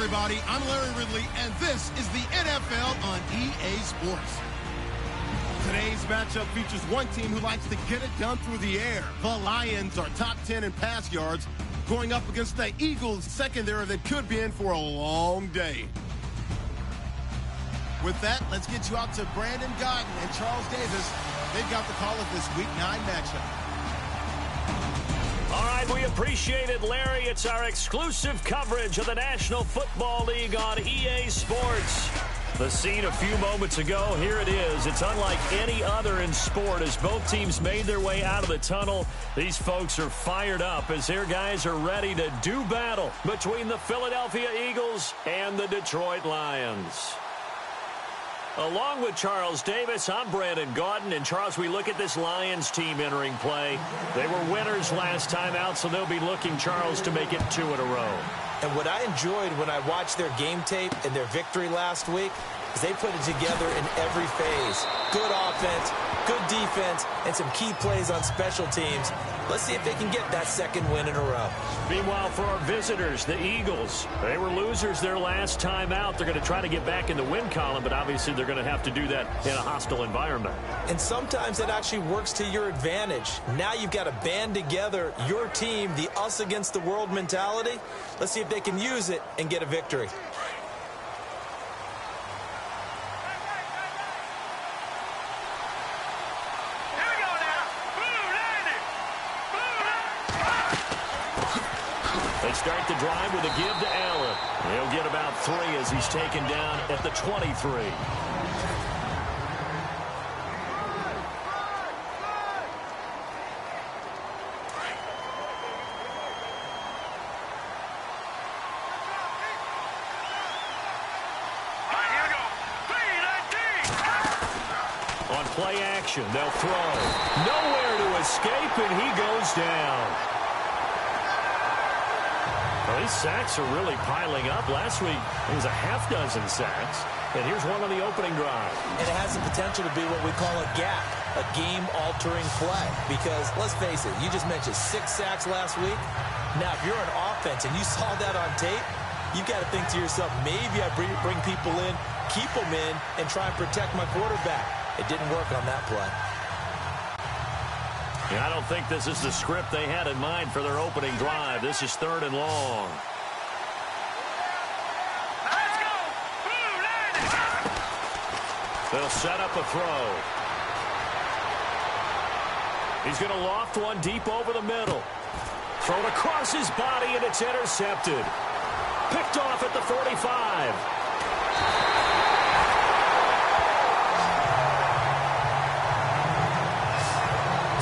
everybody. I'm Larry Ridley, and this is the NFL on EA Sports. Today's matchup features one team who likes to get it done through the air. The Lions are top 10 in pass yards, going up against the Eagles secondary that could be in for a long day. With that, let's get you out to Brandon Godden and Charles Davis. They've got the call of this Week 9 matchup. All right, we appreciate it, Larry. It's our exclusive coverage of the National Football League on EA Sports. The scene a few moments ago, here it is. It's unlike any other in sport as both teams made their way out of the tunnel. These folks are fired up as their guys are ready to do battle between the Philadelphia Eagles and the Detroit Lions. Along with Charles Davis, I'm Brandon Gaudin. And, Charles, we look at this Lions team entering play. They were winners last time out, so they'll be looking, Charles, to make it 2 in a row. And what I enjoyed when I watched their game tape and their victory last week is they put it together in every phase. Good offense, good defense, and some key plays on special teams. Let's see if they can get that second win in a row. Meanwhile, for our visitors, the Eagles, they were losers their last time out. They're going to try to get back in the win column, but obviously they're going to have to do that in a hostile environment. And sometimes it actually works to your advantage. Now you've got to band together your team, the us against the world mentality. Let's see if they can use it and get a victory. They start the drive with a give to Allen. He'll get about 3 as he's taken down at the 23. On play action, they'll throw. Nowhere to escape, and he goes down. Well, these sacks are really piling up. Last week, it was a half-dozen sacks. And here's one on the opening drive. And it has the potential to be what we call a gap, a game-altering play. Because, let's face it, you just mentioned 6 sacks last week. Now, if you're an offense and you saw that on tape, you've got to think to yourself, maybe I bring people in, keep them in, and try and protect my quarterback. It didn't work on that play. Yeah, I don't think this is the script they had in mind for their opening drive. This is 3rd and long. Let's go! They'll set up a throw. He's going to loft one deep over the middle. Thrown across his body, and it's intercepted. Picked off at the 45.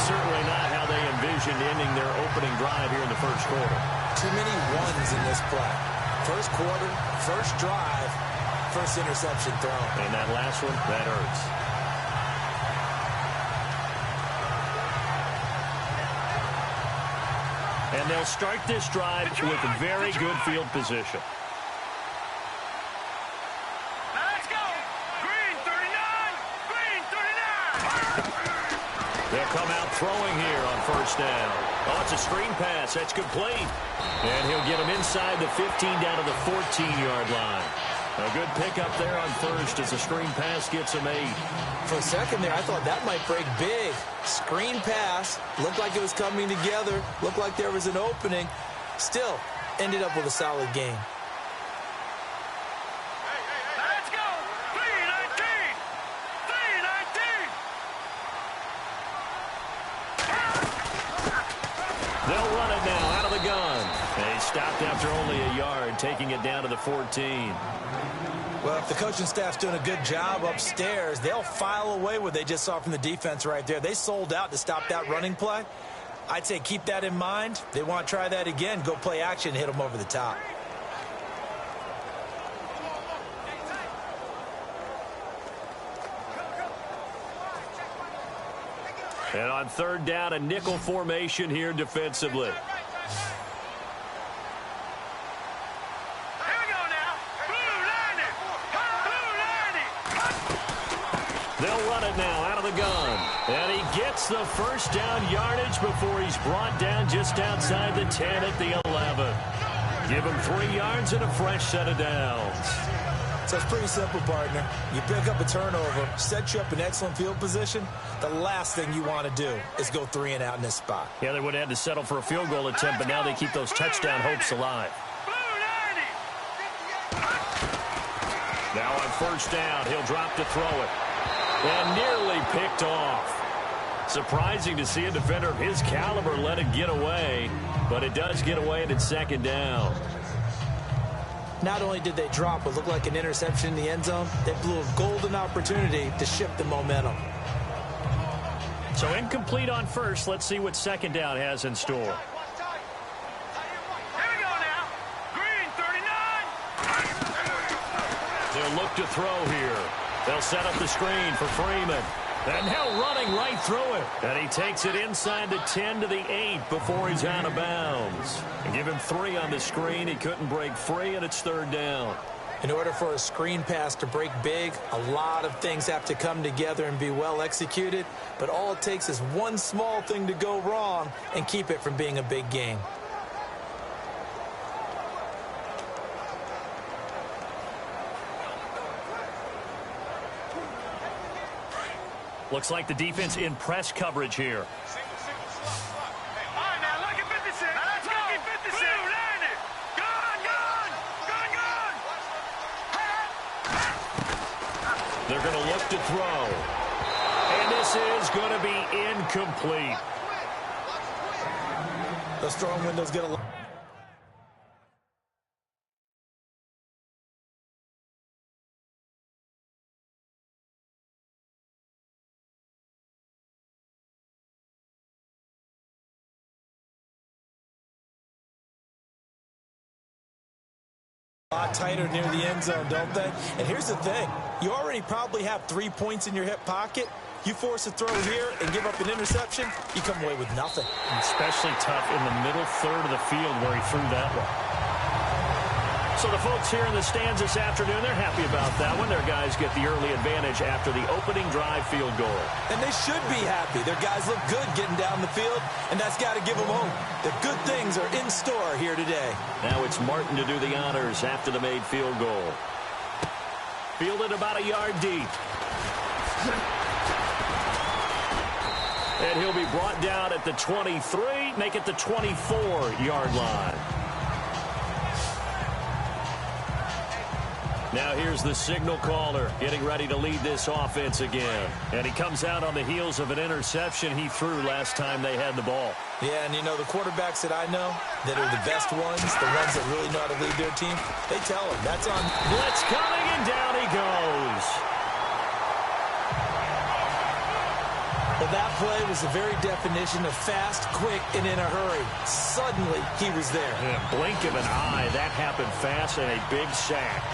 Certainly not how they envisioned ending their opening drive here in the first quarter. Too many ones in this play. First quarter, first drive, first interception thrown. And that last one, that hurts. And they'll start this drive with very good field position. They'll come out throwing here on first down. Oh, it's a screen pass. That's complete. And he'll get him inside the 15 down to the 14-yard line. A good pickup there on first as the screen pass gets him 8. For a second there, I thought that might break big. Screen pass. Looked like it was coming together. Looked like there was an opening. Still, ended up with a solid game. They'll run it now out of the gun. They stopped after only a yard, taking it down to the 14. Well, if the coaching staff's doing a good job upstairs, they'll file away what they just saw from the defense right there. They sold out to stop that running play. I'd say keep that in mind. They want to try that again. Go play action, hit them over the top. And on 3rd down, a nickel formation here defensively. They'll run it now out of the gun. And he gets the first down yardage before he's brought down just outside the 10 at the 11. Give him 3 yards and a fresh set of downs. So it's pretty simple, partner. You pick up a turnover, set you up in excellent field position. The last thing you want to do is go 3 and out in this spot. Yeah, they would have had to settle for a field goal attempt, but now they keep those touchdown hopes alive. Now on first down, he'll drop to throw it. And nearly picked off. Surprising to see a defender of his caliber let it get away, but it does get away and it's second down. Not only did they drop what looked like an interception in the end zone, they blew a golden opportunity to shift the momentum. So incomplete on first. Let's see what second down has in store. Here we go now. Green, 39. They'll look to throw here. They'll set up the screen for Freeman. And now running right through it. And he takes it inside the 10 to the 8 before he's out of bounds. And give him 3 on the screen. He couldn't break free, and it's third down. In order for a screen pass to break big, a lot of things have to come together and be well executed. But all it takes is one small thing to go wrong and keep it from being a big game. Looks like the defense in press coverage here. All right, now look at 56. Let's go. 56. Blue, land it. Gone. They're going to look to throw. And this is going to be incomplete. Those throwing windows get a lot. A lot tighter near the end zone, don't they? And here's the thing. You already probably have 3 points in your hip pocket. You force a throw here and give up an interception, you come away with nothing. Especially tough in the middle third of the field where he threw that one. So the folks here in the stands this afternoon, they're happy about that one. Their guys get the early advantage after the opening drive field goal. And they should be happy. Their guys look good getting down the field, and that's got to give them hope. The good things are in store here today. Now it's Martin to do the honors after the made field goal. Fielded about a yard deep. And he'll be brought down at the 23, make it the 24-yard line. Now here's the signal caller getting ready to lead this offense again. And he comes out on the heels of an interception he threw last time they had the ball. Yeah, and you know, the quarterbacks that I know that are the best ones, the ones that really know how to lead their team, they tell them that's on. Blitz coming, and down he goes. Well, that play was the very definition of fast, quick, and in a hurry. Suddenly, he was there. In a blink of an eye, that happened fast, and a big sack.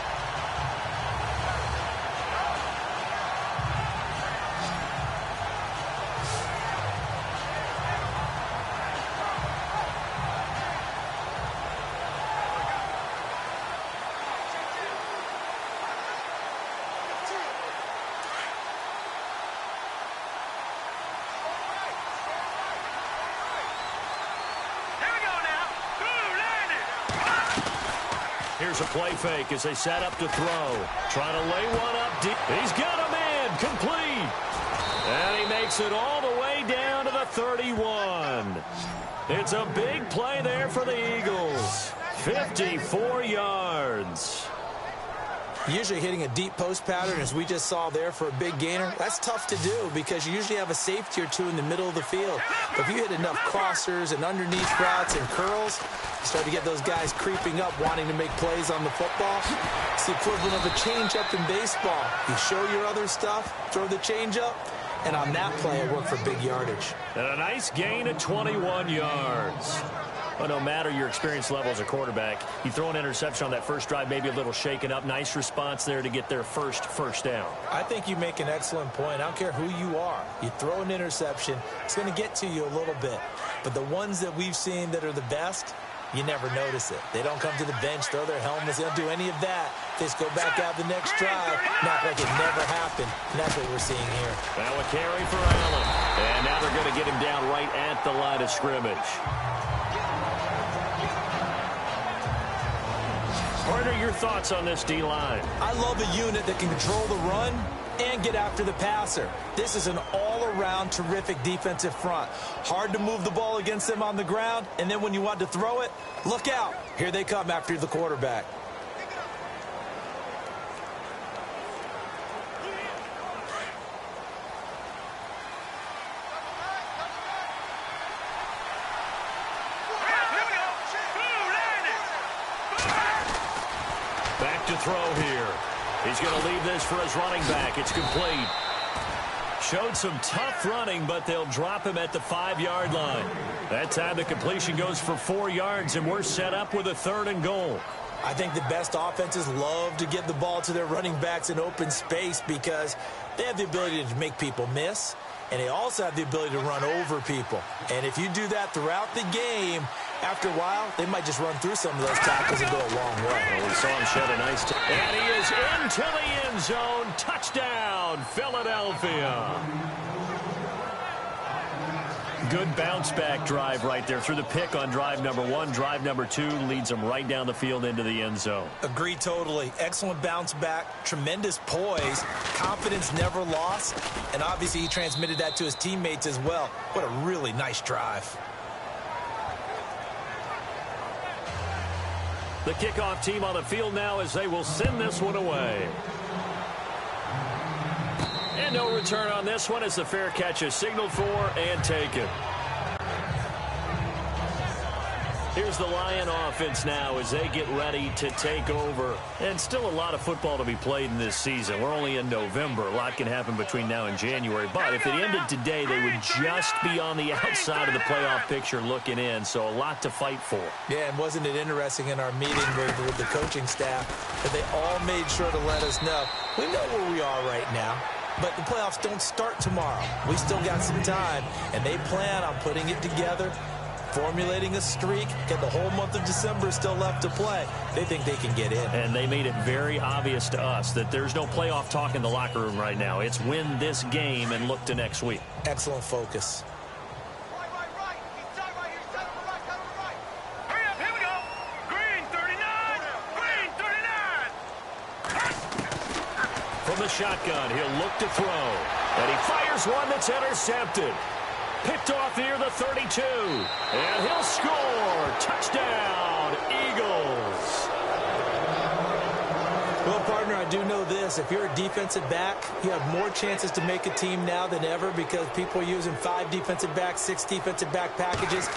Here's a play fake as they set up to throw. Trying to lay one up deep. He's got a man complete. And he makes it all the way down to the 31. It's a big play there for the Eagles. 54 yards. Usually hitting a deep post pattern, as we just saw there for a big gainer, that's tough to do because you usually have a safety or two in the middle of the field. But if you hit enough crossers and underneath routes and curls, you start to get those guys creeping up, wanting to make plays on the football. It's the equivalent of a change-up in baseball. You show your other stuff, throw the change-up, and on that play, it worked for big yardage. And a nice gain of 21 yards. Well, no matter your experience level as a quarterback, you throw an interception on that first drive, maybe a little shaken up. Nice response there to get their first down. I think you make an excellent point. I don't care who you are. You throw an interception, it's going to get to you a little bit. But the ones that we've seen that are the best, you never notice it. They don't come to the bench, throw their helmets. They don't do any of that. They just go back out the next drive, not like it never happened. And that's what we're seeing here. Now a carry for Allen. And now they're going to get him down right at the line of scrimmage. Partner, your thoughts on this D-line? I love a unit that can control the run and get after the passer. This is an all-around terrific defensive front. Hard to move the ball against them on the ground, and then when you want to throw it, look out. Here they come after the quarterback. Back to throw here. He's going to leave this for his running back. It's complete. Showed some tough running, but they'll drop him at the 5-yard line. That time the completion goes for 4 yards, and we're set up with a 3rd and goal. I think the best offenses love to get the ball to their running backs in open space because they have the ability to make people miss, and they also have the ability to run over people. And if you do that throughout the game, after a while, they might just run through some of those tackles and go a long way. Well, we saw him shed a nice and he is into the end zone. Touchdown, Philadelphia. Good bounce-back drive right there through the pick on drive number 1. Drive number 2 leads them right down the field into the end zone. Agree totally. Excellent bounce back, tremendous poise, confidence never lost, and obviously he transmitted that to his teammates as well. What a really nice drive. The kickoff team on the field now as they will send this one away. And no return on this one as the fair catch is signaled for and taken. Here's the Lion offense now as they get ready to take over. And still a lot of football to be played in this season. We're only in November. A lot can happen between now and January. But if it ended today, they would just be on the outside of the playoff picture looking in. So a lot to fight for. Yeah, and wasn't it interesting in our meeting with the coaching staff that they all made sure to let us know, we know where we are right now. But the playoffs don't start tomorrow. We still got some time, and they plan on putting it together, formulating a streak, get the whole month of December still left to play. They think they can get in. And they made it very obvious to us that there's no playoff talk in the locker room right now. It's win this game and look to next week. Excellent focus. Hurry up, here we go. Green 39. Green 39. From the shotgun, he'll look to throw. And he fires one that's intercepted. Picked off near the 32. And he'll score. Touchdown, Eagles. Well, partner, I do know this. If you're a defensive back, you have more chances to make a team now than ever because people are using 5 defensive backs, 6 defensive back packages.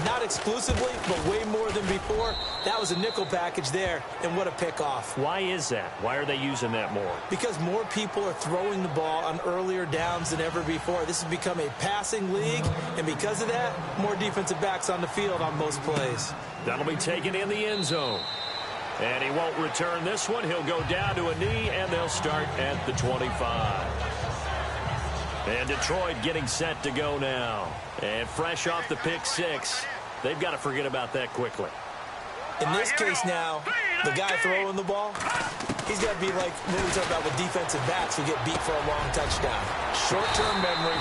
Not exclusively, but way more than before. That was a nickel package there, and what a pickoff. Why is that? Why are they using that more? Because more people are throwing the ball on earlier downs than ever before. This has become a passing league, and because of that, more defensive backs on the field on most plays. That'll be taken in the end zone. And he won't return this one. He'll go down to a knee, and they'll start at the 25. And Detroit getting set to go now. And fresh off the pick 6, they've got to forget about that quickly. In this case now, the guy throwing the ball, he's got to be like what we talk about with defensive backs who get beat for a long touchdown. Short-term memory,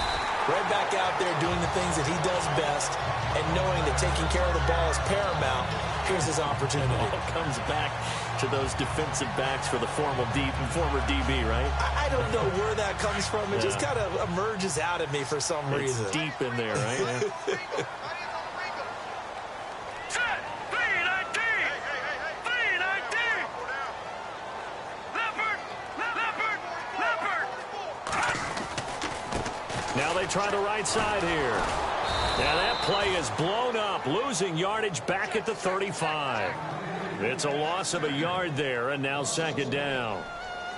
right back out there doing the things that he does best, and knowing that taking care of the ball is paramount. Here's his opportunity. It all comes back to those defensive backs for the former DB, right? I don't know where that comes from. It just kind of emerges out of me for some reason. It's deep in there, right? Yeah. Set. 319. 319. Leopard. Leopard. Leopard. Now they try the right side here. Now that play is blown up, losing yardage back at the 35. It's a loss of a yard there, and now 2nd down.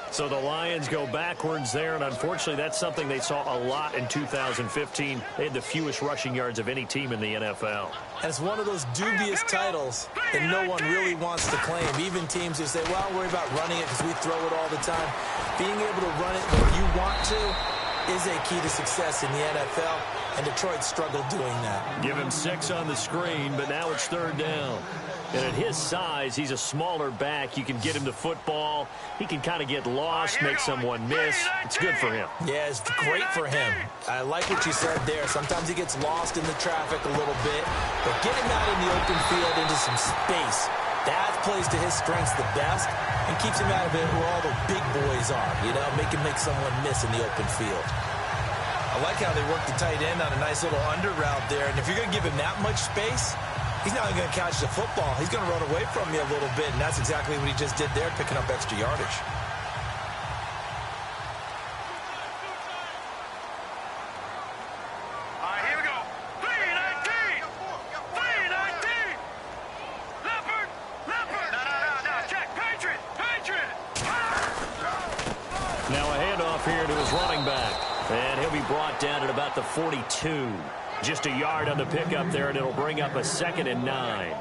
So the Lions go backwards there, and unfortunately that's something they saw a lot in 2015. They had the fewest rushing yards of any team in the NFL. And it's one of those dubious titles that no one really wants to claim. Even teams who say, well, I'll worry about running it because we throw it all the time. Being able to run it when you want to is a key to success in the NFL, and Detroit struggled doing that. Give him 6 on the screen, but now it's 3rd down. And at his size, he's a smaller back. You can get him the football. He can kind of get lost, make someone miss. It's good for him. Yeah, it's great for him. I like what you said there. Sometimes he gets lost in the traffic a little bit, but get him out in the open field into some space. That plays to his strengths the best and keeps him out of it where all the big boys are, you know, make someone miss in the open field. I like how they work the tight end on a nice little under route there. And if you're going to give him that much space, he's not going to catch the football. He's going to run away from you a little bit, and that's exactly what he just did there, picking up extra yardage. Down at about the 42. Just a yard on the pickup there, and it'll bring up a 2nd and 9.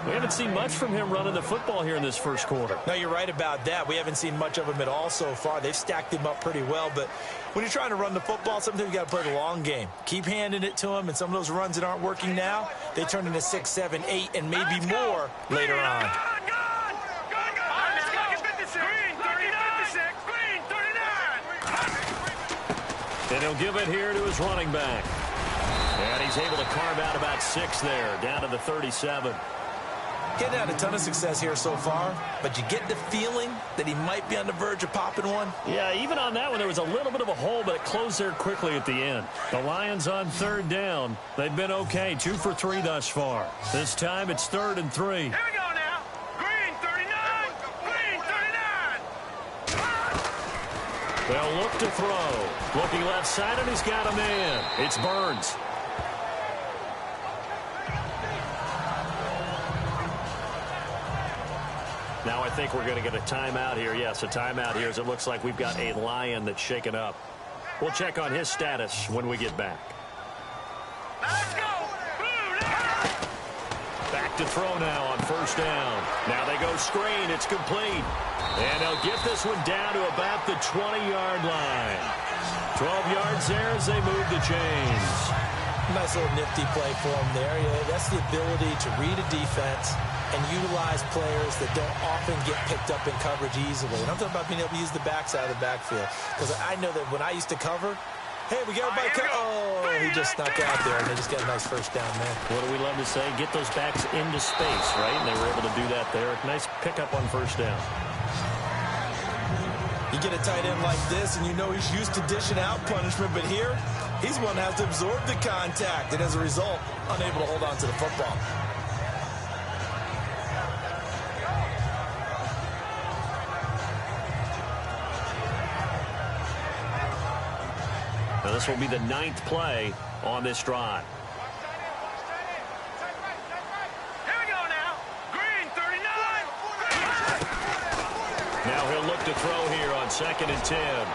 We haven't seen much from him running the football here in this first quarter. No, you're right about that. We haven't seen much of him at all so far. They've stacked him up pretty well, but when you're trying to run the football, sometimes you got to play the long game. Keep handing it to him, and some of those runs that aren't working now, they turn into 6, 7, 8, and maybe more later on. And he'll give it here to his running back. And he's able to carve out about 6 there, down to the 37. Getting had a ton of success here so far, but you get the feeling that he might be on the verge of popping one. Yeah, even on that one, there was a little bit of a hole, but it closed there quickly at the end. The Lions on 3rd down. They've been okay, 2 for 3 thus far. This time it's 3rd and 3. Here we go now. Green 39. Green 39. They'll look to throw. Looking left side, and he's got a man. It's Burns. Now I think we're going to get a timeout here. Yes, a timeout here, as it looks like we've got a Lion that's shaken up. We'll check on his status when we get back. Let's go. Back to throw now on 1st down. Now they go screen. It's complete. And they'll get this one down to about the 20-yard line. 12 yards there as they move the chains. Nice little nifty play for him there. Yeah, that's the ability to read a defense and utilize players that don't often get picked up in coverage easily. And I'm talking about being able to use the backside of the backfield. Because I know that when I used to cover, hey, we got everybody oh, he just snuck out there, and they just got a nice 1st down there. What do we love to say? Get those backs into space, right? And they were able to do that there. Nice pickup on 1st down. You get a tight end like this, and you know he's used to dishing out punishment, but here, he's one that has to absorb the contact, and as a result, unable to hold on to the football. Now this will be the 9th play on this drive. Now he'll look to throw here on 2nd and 10.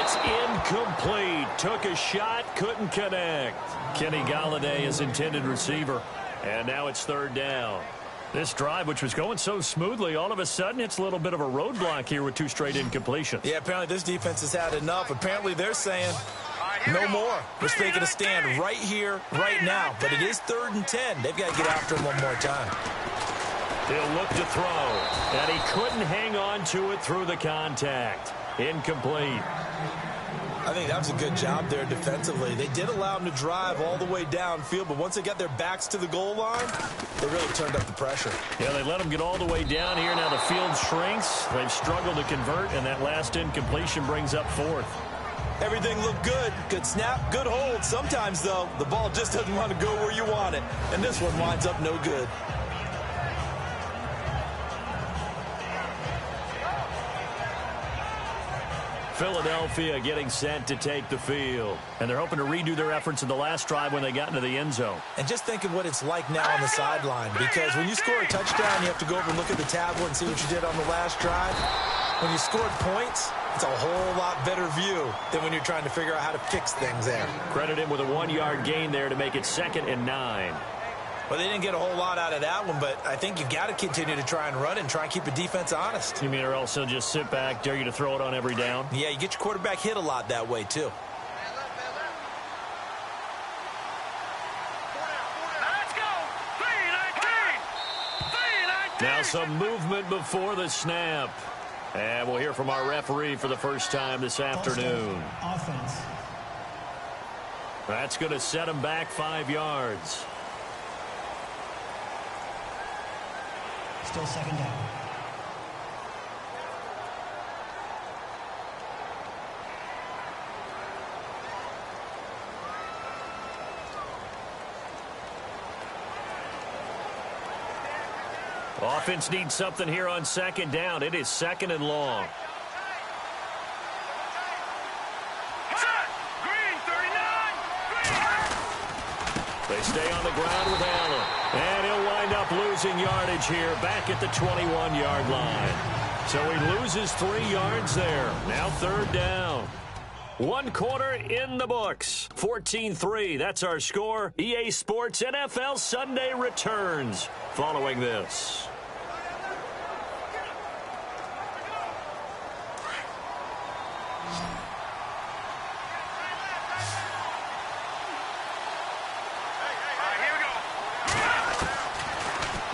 It's incomplete. Took a shot, couldn't connect. Kenny Golladay is intended receiver. And now it's 3rd down. This drive, which was going so smoothly, all of a sudden it's a little bit of a roadblock here with 2 straight incompletions. Yeah, apparently this defense has had enough. Apparently they're saying no more. We're taking a stand right here, right now. But it is 3rd and 10. They've got to get after him one more time. He'll look to throw, and he couldn't hang on to it through the contact. Incomplete. I think that was a good job there defensively. They did allow him to drive all the way downfield, but once they got their backs to the goal line, they really turned up the pressure. Yeah, they let him get all the way down here. Now the field shrinks. They've struggled to convert, and that last incompletion brings up 4th. Everything looked good. Good snap, good hold. Sometimes, though, the ball just doesn't want to go where you want it, and this one winds up no good. Philadelphia getting set to take the field. And they're hoping to redo their efforts in the last drive when they got into the end zone. And just think of what it's like now on the sideline. Because when you score a touchdown, you have to go over and look at the tablet and see what you did on the last drive. When you scored points, it's a whole lot better view than when you're trying to figure out how to fix things there. Credit him with a 1-yard gain there to make it 2nd and 9. Well, they didn't get a whole lot out of that one, but I think you got to continue to try and run and try and keep a defense honest. You mean or else he'll just sit back, dare you to throw it on every down? Yeah, you get your quarterback hit a lot that way, too. Let's go. 3-19. Now some movement before the snap. And we'll hear from our referee for the first time this afternoon. Offense. That's going to set him back 5 yards. Still second down. Offense needs something here on second down. It is second and long. They stay on the ground with Allen. And he'll wind up losing yardage here back at the 21-yard line. So he loses 3 yards there. Now third down. 1 quarter in the books. 14-3, that's our score. EA Sports NFL Sunday returns following this.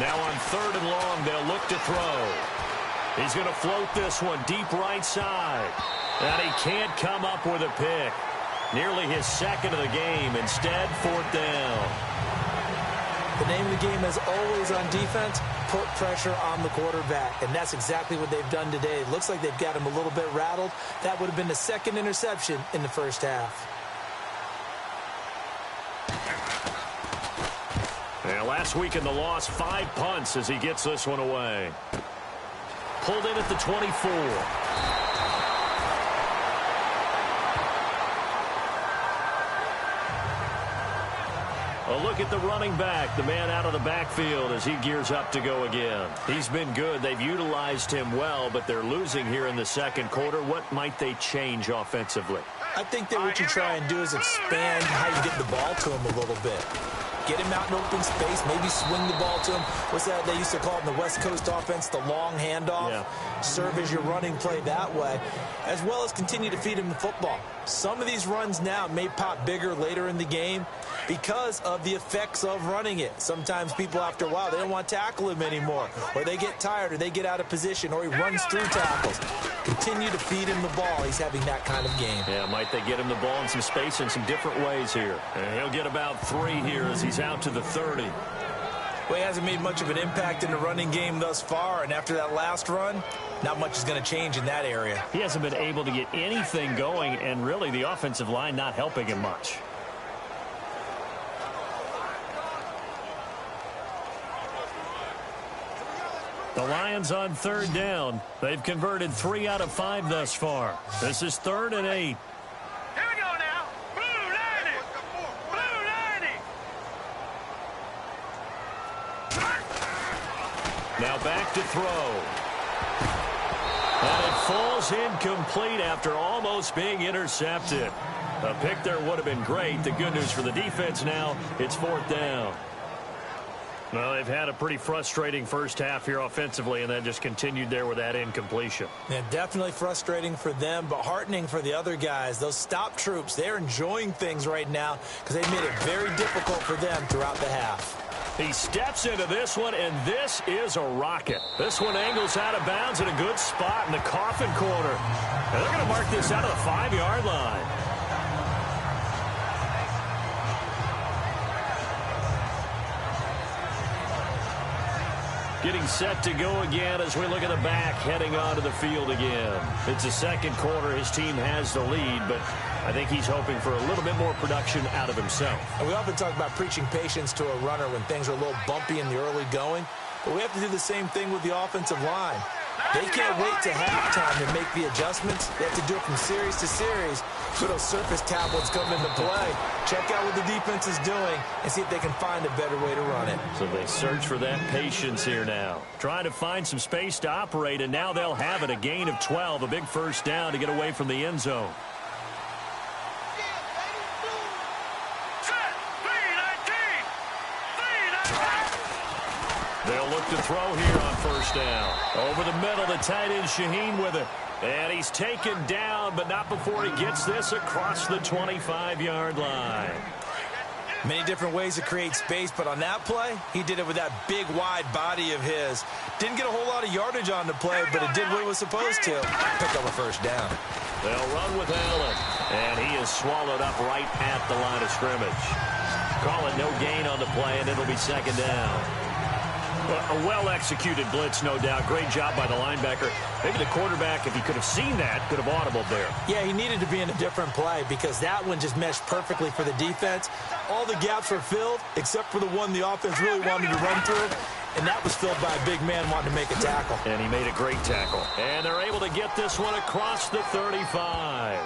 Now on third and long, they'll look to throw. He's going to float this one deep right side. And he can't come up with a pick. Nearly his second of the game. Instead, fourth down. The name of the game is always on defense, put pressure on the quarterback. And that's exactly what they've done today. It looks like they've got him a little bit rattled. That would have been the second interception in the first half. And last week in the loss, 5 punts as he gets this one away. Pulled in at the 24. A look at the running back, the man out of the backfield as he gears up to go again. He's been good. They've utilized him well, but they're losing here in the second quarter. What might they change offensively? I think that what you try and do is expand how you get the ball to him a little bit. Get him out in open space, maybe swing the ball to him. What's that they used to call it in the West Coast offense, the long handoff? Yeah. Serve as your running play that way, as well as continue to feed him the football. Some of these runs now may pop bigger later in the game because of the effects of running it. Sometimes people, after a while, they don't want to tackle him anymore, or they get tired, or they get out of position, or he runs through tackles. Continue to feed him the ball. He's having that kind of game. Yeah, might they get him the ball in some space in some different ways here. And he'll get about 3 here as he's out to the 30. Well, he hasn't made much of an impact in the running game thus far, and after that last run, not much is going to change in that area. He hasn't been able to get anything going, and really the offensive line not helping him much. The Lions on third down. They've converted 3 out of 5 thus far. This is 3rd and 8. Here we go now. Blue 90. Blue 90. Now back to throw. And it falls incomplete after almost being intercepted. A pick there would have been great. The good news for the defense now, it's 4th down. Well, they've had a pretty frustrating first half here offensively, and then just continued there with that incompletion. Yeah, definitely frustrating for them, but heartening for the other guys. Those stop troops, they're enjoying things right now because they made it very difficult for them throughout the half. He steps into this one, and this is a rocket. This one angles out of bounds in a good spot in the coffin corner. And they're going to mark this out of the 5-yard line. Getting set to go again as we look at the back heading onto the field again. It's the second quarter. His team has the lead, but I think he's hoping for a little bit more production out of himself. And we often talk about preaching patience to a runner when things are a little bumpy in the early going, but we have to do the same thing with the offensive line. They can't wait to halftime to make the adjustments. They have to do it from series to series so those surface tablets come into play. Check out what the defense is doing and see if they can find a better way to run it. So they search for that patience here now. Trying to find some space to operate, and now they'll have it. A gain of 12, a big first down to get away from the end zone. They'll look to throw here on first down. Over the middle, the tight end Shaheen with it. And he's taken down, but not before he gets this across the 25-yard line. Many different ways to create space, but on that play, he did it with that big, wide body of his. Didn't get a whole lot of yardage on the play, but it did what it was supposed to. Pick up a first down. They'll run with Allen, and he is swallowed up right at the line of scrimmage. Call it no gain on the play, and it'll be second down. A well-executed blitz, no doubt. Great job by the linebacker. Maybe the quarterback, if he could have seen that, could have audibled there. Yeah, he needed to be in a different play because that one just meshed perfectly for the defense. All the gaps were filled except for the one the offense really wanted to run through, and that was filled by a big man wanting to make a tackle. And he made a great tackle. And they're able to get this one across the 35.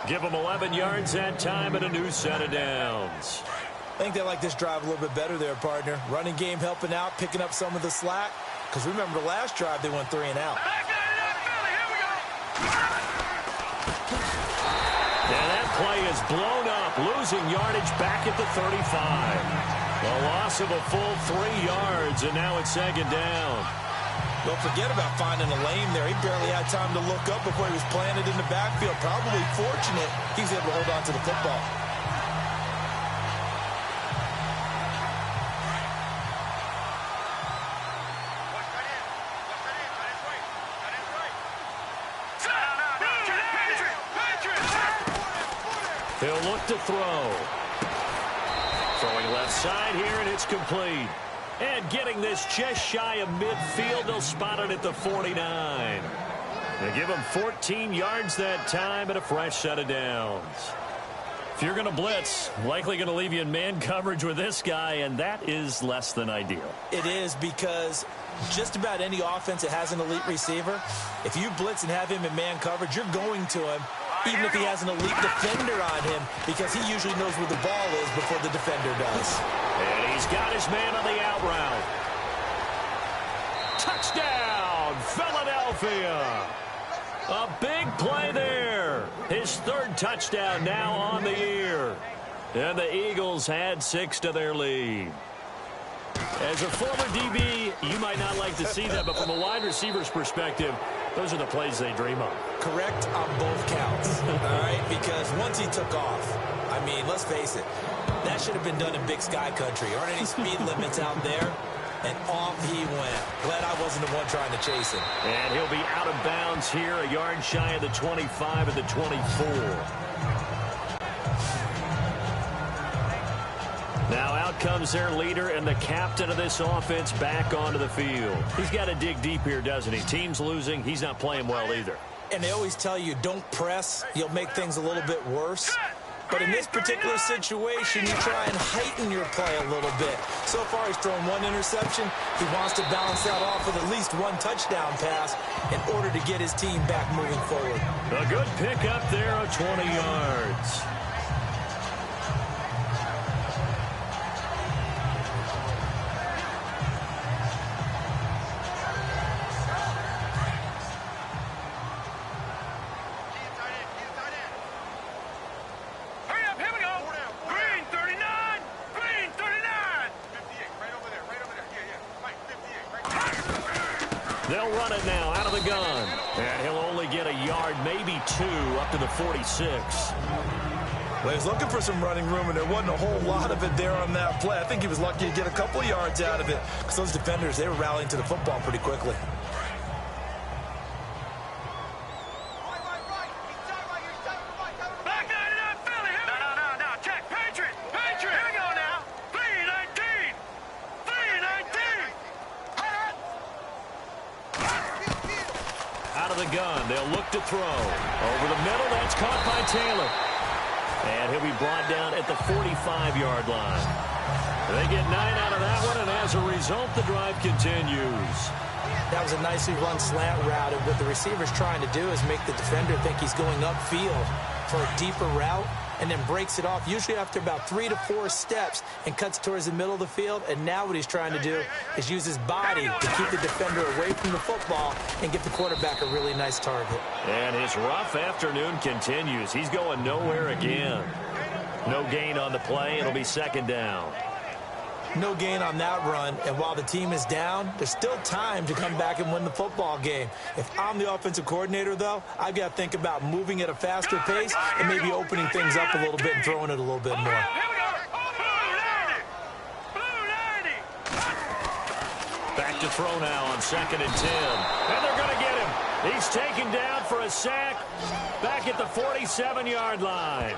Give them 11 yards that time and a new set of downs. I think they like this drive a little bit better there, partner. Running game helping out, picking up some of the slack. Because remember, the last drive, they went 3 and out. And that play is blown up, losing yardage back at the 35. A loss of a full 3 yards, and now it's second down. Don't forget about finding a lane there. He barely had time to look up before he was planted in the backfield. Probably fortunate he was able to hold on to the football. He'll look to throw. Throwing left side here, and it's complete. And getting this just shy of midfield, they'll spot it at the 49. They give him 14 yards that time and a fresh set of downs. If you're going to blitz, likely going to leave you in man coverage with this guy, and that is less than ideal. It is, because just about any offense that has an elite receiver, if you blitz and have him in man coverage, you're going to him, even if he has an elite defender on him, because he usually knows where the ball is before the defender does. And he's got his man on the out route. Touchdown, Philadelphia. A big play there. His 3rd touchdown now on the year. And the Eagles had 6 to their lead. As a former DB, you might not like to see that, but from a wide receiver's perspective, those are the plays they dream of. Correct on both counts, all right? Because once he took off, I mean, let's face it, that should have been done in Big Sky Country. There aren't any speed limits out there, and off he went. Glad I wasn't the one trying to chase him. And he'll be out of bounds here, a yard shy of the 25 of the 24. Now out comes their leader and the captain of this offense back onto the field. He's got to dig deep here, doesn't he? Team's losing. He's not playing well either. And they always tell you, don't press. You'll make things a little bit worse. But in this particular situation, you try and heighten your play a little bit. So far, he's thrown 1 interception. He wants to balance that off with at least 1 touchdown pass in order to get his team back moving forward. A good pickup there of 20 yards. They'll run it now out of the gun. And he'll only get a yard, maybe 2, up to the 46. Well, he was looking for some running room, and there wasn't a whole lot of it there on that play. I think he was lucky to get a couple of yards out of it, because those defenders, they were rallying to the football pretty quickly. Gun. They'll look to throw. Over the middle, that's caught by Taylor. And he'll be brought down at the 45-yard line. They get 9 out of that one, and as a result, the drive continues. That was a nicely run slant route, and what the receiver's trying to do is make the defender think he's going upfield for a deeper route, and then breaks it off, usually after about 3 to 4 steps, and cuts towards the middle of the field. And now what he's trying to do is use his body to keep the defender away from the football and get the quarterback a really nice target. And his rough afternoon continues. He's going nowhere again. No gain on the play. It'll be second down. No gain on that run, and while the team is down, there's still time to come back and win the football game. If I'm the offensive coordinator, though, I've got to think about moving at a faster pace and maybe opening things up a little bit and throwing it a little bit more. Back to throw now on 2nd and 10. And they're going to get him. He's taken down for a sack back at the 47-yard line.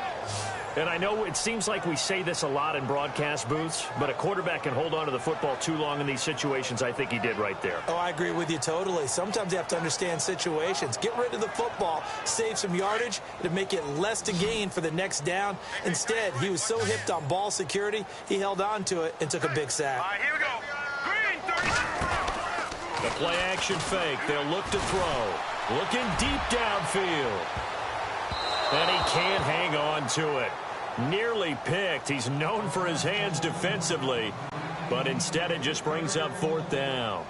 And I know it seems like we say this a lot in broadcast booths, but a quarterback can hold on to the football too long in these situations. I think he did right there. Oh, I agree with you totally. Sometimes you have to understand situations. Get rid of the football, save some yardage to make it less to gain for the next down. Instead, he was so hipped on ball security, he held on to it and took a big sack. All right, here we go. Green, 30. The play action fake. They'll look to throw. Looking deep downfield. And he can't hang on to it. Nearly picked. He's known for his hands defensively, but instead it just brings up 4th down.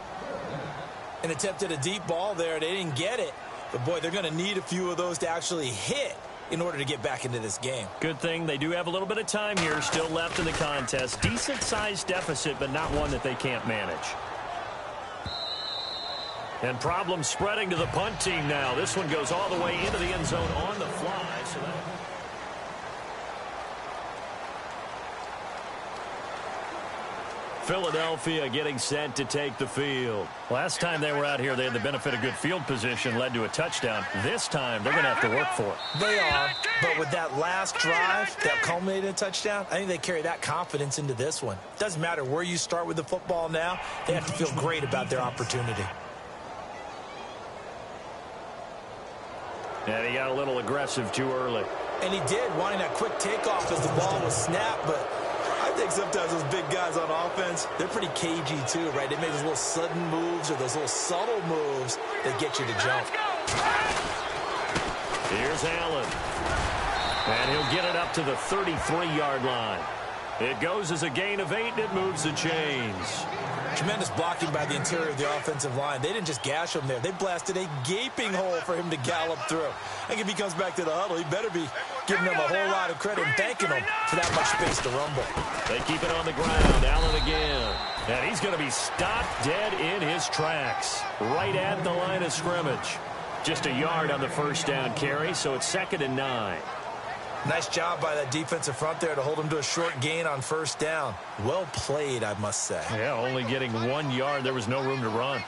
An attempt at a deep ball there. They didn't get it. But, boy, they're going to need a few of those to actually hit in order to get back into this game. Good thing they do have a little bit of time here still left in the contest. Decent-sized deficit, but not one that they can't manage. And problems spreading to the punt team now. This one goes all the way into the end zone on the fly. So Philadelphia getting set to take the field. Last time they were out here, they had the benefit of good field position, led to a touchdown. This time, they're going to have to work for it. They are, but with that last drive that culminated in a touchdown, I think they carry that confidence into this one. Doesn't matter where you start with the football now, they have to feel great about their opportunity. And he got a little aggressive too early. And he did, wanting that quick takeoff as the ball was snapped, but I think sometimes those big guys on offense, they're pretty cagey too, right? They make those little sudden moves or those little subtle moves that get you to jump. Here's Allen. And he'll get it up to the 33-yard line. It goes as a gain of 8, and it moves the chains. Tremendous blocking by the interior of the offensive line. They didn't just gash him there. They blasted a gaping hole for him to gallop through. I think if he comes back to the huddle, he better be giving them a whole lot of credit and thanking them for that much space to rumble. They keep it on the ground. Allen again. And he's going to be stopped dead in his tracks. Right at the line of scrimmage. Just a yard on the first down carry, so it's 2nd and 9. Nice job by that defensive front there to hold him to a short gain on first down. Well played, I must say. Yeah, only getting 1 yard. There was no room to run.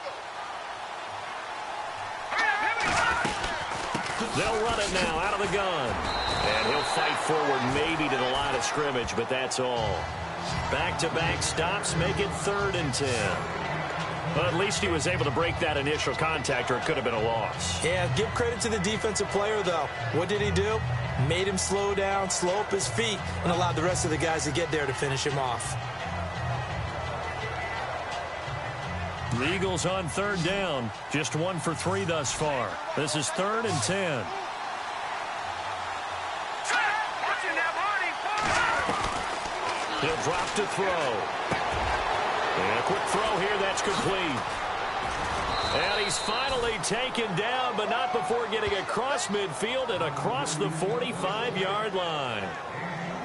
They'll run it now out of the gun. And he'll fight forward maybe to the line of scrimmage, but that's all. Back-to-back stops make it 3rd and 10. Well, at least he was able to break that initial contact, or it could have been a loss. Yeah, give credit to the defensive player, though. What did he do? Made him slow down, slow up his feet, and allowed the rest of the guys to get there to finish him off. The Eagles on 3rd down. Just 1 for 3 thus far. This is 3rd and 10. He'll drop to throw. And a quick throw here, that's complete. And he's finally taken down, but not before getting across midfield and across the 45-yard line.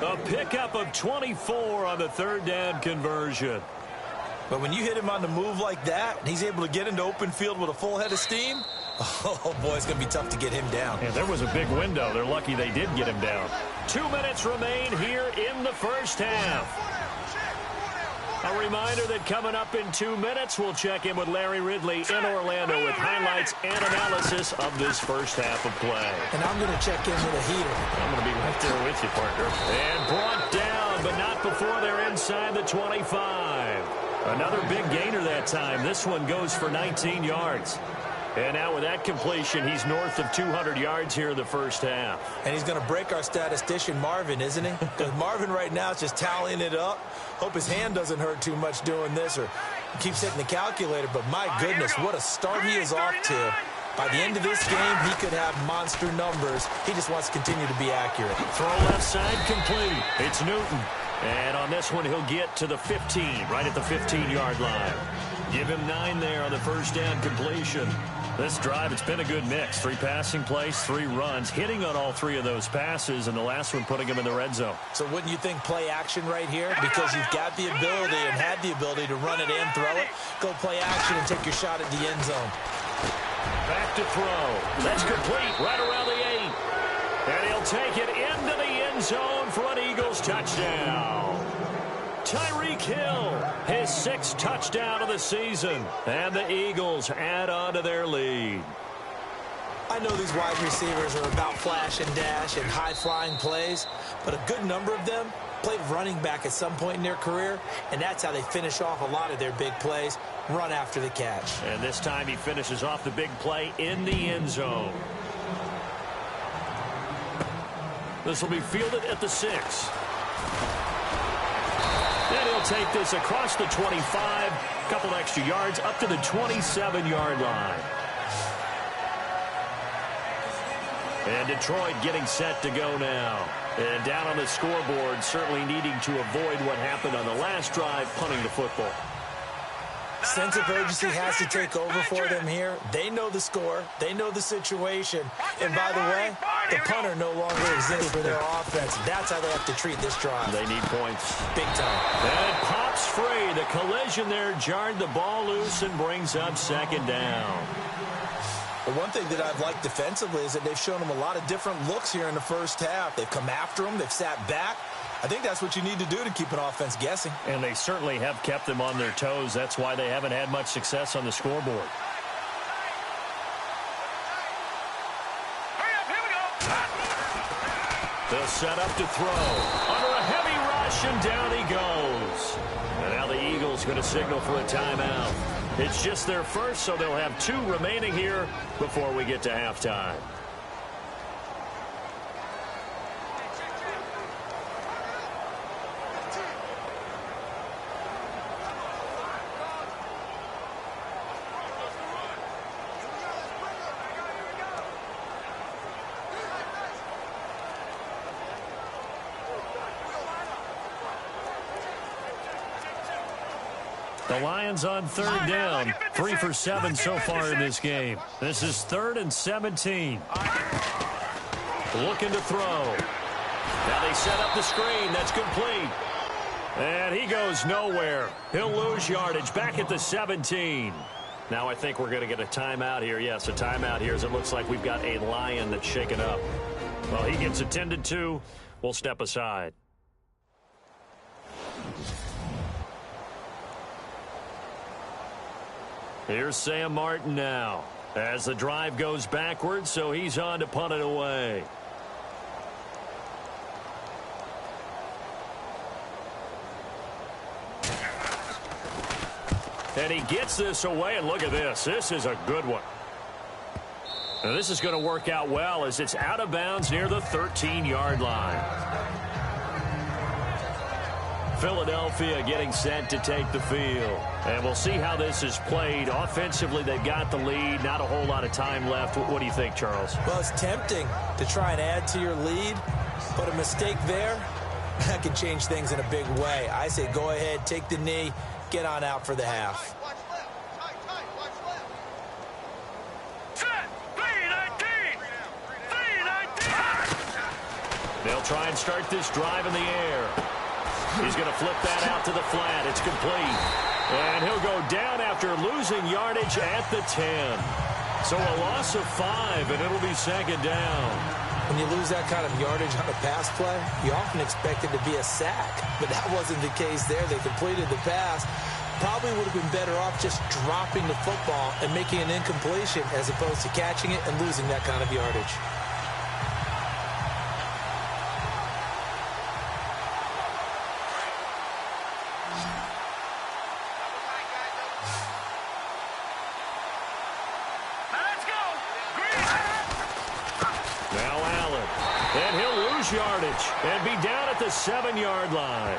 A pickup of 24 on the 3rd down conversion. But when you hit him on the move like that, and he's able to get into open field with a full head of steam, oh, boy, it's going to be tough to get him down. Yeah, there was a big window. They're lucky they did get him down. 2 minutes remain here in the first half. A reminder that coming up in 2 minutes, we'll check in with Larry Ridley in Orlando with highlights and analysis of this first half of play. And I'm going to check in with a heater. I'm going to be right there with you, partner. And brought down, but not before they're inside the 25. Another big gainer that time. This one goes for 19 yards. And now with that completion, he's north of 200 yards here in the first half. And he's going to break our statistician, Marvin, isn't he? Because Marvin right now is just tallying it up. Hope his hand doesn't hurt too much doing this or keeps hitting the calculator. But my goodness, what a start he is off to. By the end of this game, he could have monster numbers. He just wants to continue to be accurate. Throw left side complete. It's Newton. And on this one, he'll get to the 15, right at the 15-yard line. Give him 9 there on the first down completion. This drive, it's been a good mix. 3 passing plays, 3 runs, hitting on all 3 of those passes, and the last one putting him in the red zone. So wouldn't you think play action right here? Because you've got the ability and had the ability to run it and throw it. Go play action and take your shot at the end zone. Back to throw. That's complete right around the 8. And he'll take it into the end zone for an Eagles touchdown. Tyreek Hill, his 6th touchdown of the season. And the Eagles add on to their lead. I know these wide receivers are about flash and dash and high-flying plays, but a good number of them played running back at some point in their career, and that's how they finish off a lot of their big plays, run after the catch. And this time he finishes off the big play in the end zone. This will be fielded at the 6. Then he'll take this across the 25, a couple extra yards up to the 27-yard line. And Detroit getting set to go now. And down on the scoreboard, certainly needing to avoid what happened on the last drive, punting the football. Sense of urgency has to take over for them here. They know the score. They know the situation. And by the way, the punter no longer exists for their offense. That's how they have to treat this drive. They need points. Big time. And it pops free. The collision there jarred the ball loose and brings up second down. The one thing that I've liked defensively is that they've shown them a lot of different looks here in the first half. They've come after them. They've sat back. I think that's what you need to do to keep an offense guessing. And they certainly have kept them on their toes. That's why they haven't had much success on the scoreboard. Hurry up, here we go. They'll set up to throw. Under a heavy rush, and down he goes. And now the Eagles going to signal for a timeout. It's just their first, so they'll have 2 remaining here before we get to halftime. The Lions on third down, 3 for 7 so far in this game. This is 3rd and 17. Looking to throw. Now they set up the screen. That's complete. And he goes nowhere. He'll lose yardage back at the 17. Now I think we're going to get a timeout here. Yes, a timeout here as it looks like we've got a Lion that's shaken up. Well, he gets attended to. We'll step aside. Here's Sam Martin now as the drive goes backwards, so he's on to punt it away. And he gets this away, and look at this. This is a good one. Now this is going to work out well as it's out of bounds near the 13-yard line. Philadelphia getting set to take the field. And we'll see how this is played. Offensively, they've got the lead. Not a whole lot of time left. What do you think, Charles? Well, it's tempting to try and add to your lead, but a mistake there, that could change things in a big way. I say go ahead, take the knee, get on out for the half. They'll try and start this drive in the air. He's going to flip that out to the flat. It's complete. And he'll go down after losing yardage at the 10. So a loss of 5, and it'll be second down. When you lose that kind of yardage on a pass play, you often expect it to be a sack. But that wasn't the case there. They completed the pass. Probably would have been better off just dropping the football and making an incompletion as opposed to catching it and losing that kind of yardage. Yardage and be down at the 7-yard line.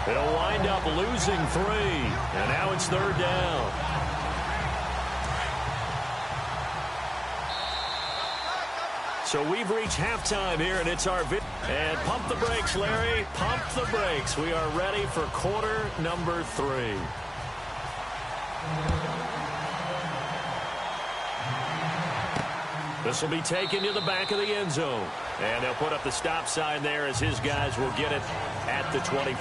It'll wind up losing 3, and now it's third down. So we've reached halftime here, and it's our and pump the brakes, Larry. Pump the brakes. We are ready for quarter number 3. This will be taken to the back of the end zone. And they'll put up the stop sign there as his guys will get it at the 25.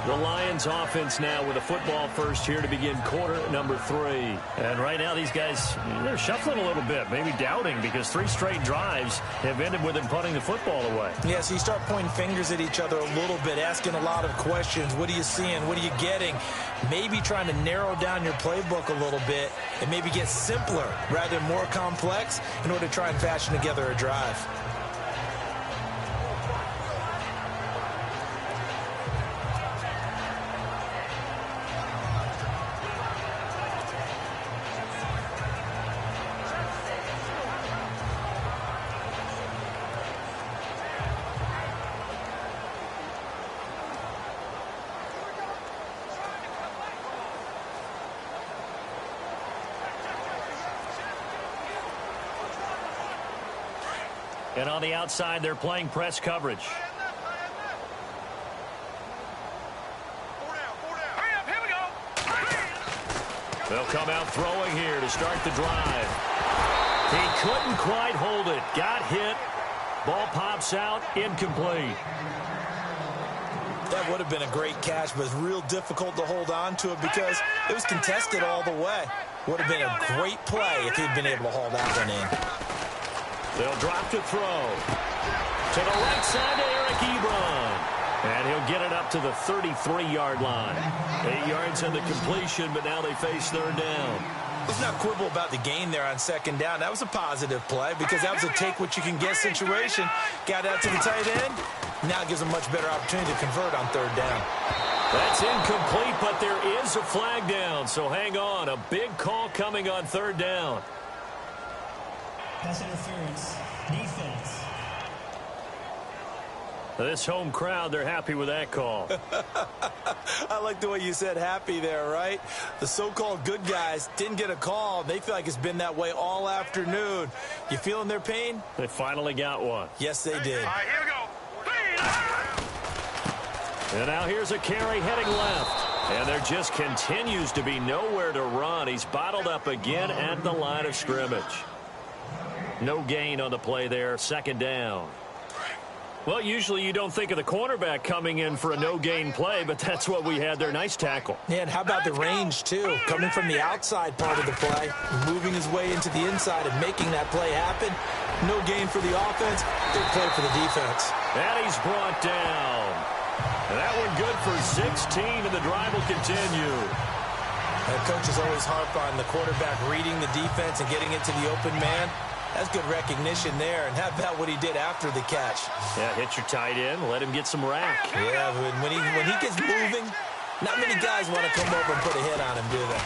The Lions offense now with a football first here to begin quarter number 3. And right now these guys, they're shuffling a little bit, maybe doubting, because 3 straight drives have ended with them punting the football away. Yeah, so you start pointing fingers at each other a little bit, asking a lot of questions. What are you seeing? What are you getting? Maybe trying to narrow down your playbook a little bit and maybe get simpler rather than more complex in order to try and fashion together a drive. And on the outside, they're playing press coverage. They'll come out throwing here to start the drive. He couldn't quite hold it. Got hit. Ball pops out. Incomplete. That would have been a great catch, but it's real difficult to hold on to it because it was contested all the way. Would have been a great play if he'd been able to haul that one in. They'll drop to throw. To the right side to Eric Ebron. And he'll get it up to the 33-yard line. 8 yards on the completion, but now they face third down. Let's not quibble about the gain there on second down. That was a positive play because that was a take-what-you-can-get situation. Got out to the tight end. Now it gives a much better opportunity to convert on third down. That's incomplete, but there is a flag down. So hang on. A big call coming on third down. Pass interference. Defense. This home crowd, they're happy with that call. I like the way you said happy there, right? The so-called good guys didn't get a call. They feel like it's been that way all afternoon. You feeling their pain? They finally got one. Yes, they did. All right, here we go. And now here's a carry heading left. And there just continues to be nowhere to run. He's bottled up again at the line of scrimmage. No gain on the play there. Second down. Well, usually you don't think of the cornerback coming in for a no-gain play, but that's what we had there. Nice tackle. Yeah, and how about the range, too? Coming from the outside part of the play, moving his way into the inside and making that play happen. No gain for the offense. Big play for the defense. And he's brought down. And that one good for 16, and the drive will continue. Coaches always harp on the quarterback reading the defense and getting it to the open man. That's good recognition there. And how about what he did after the catch? Yeah, hit your tight end, let him get some rack. Yeah, but when he gets moving, not many guys want to come over and put a hit on him, do they?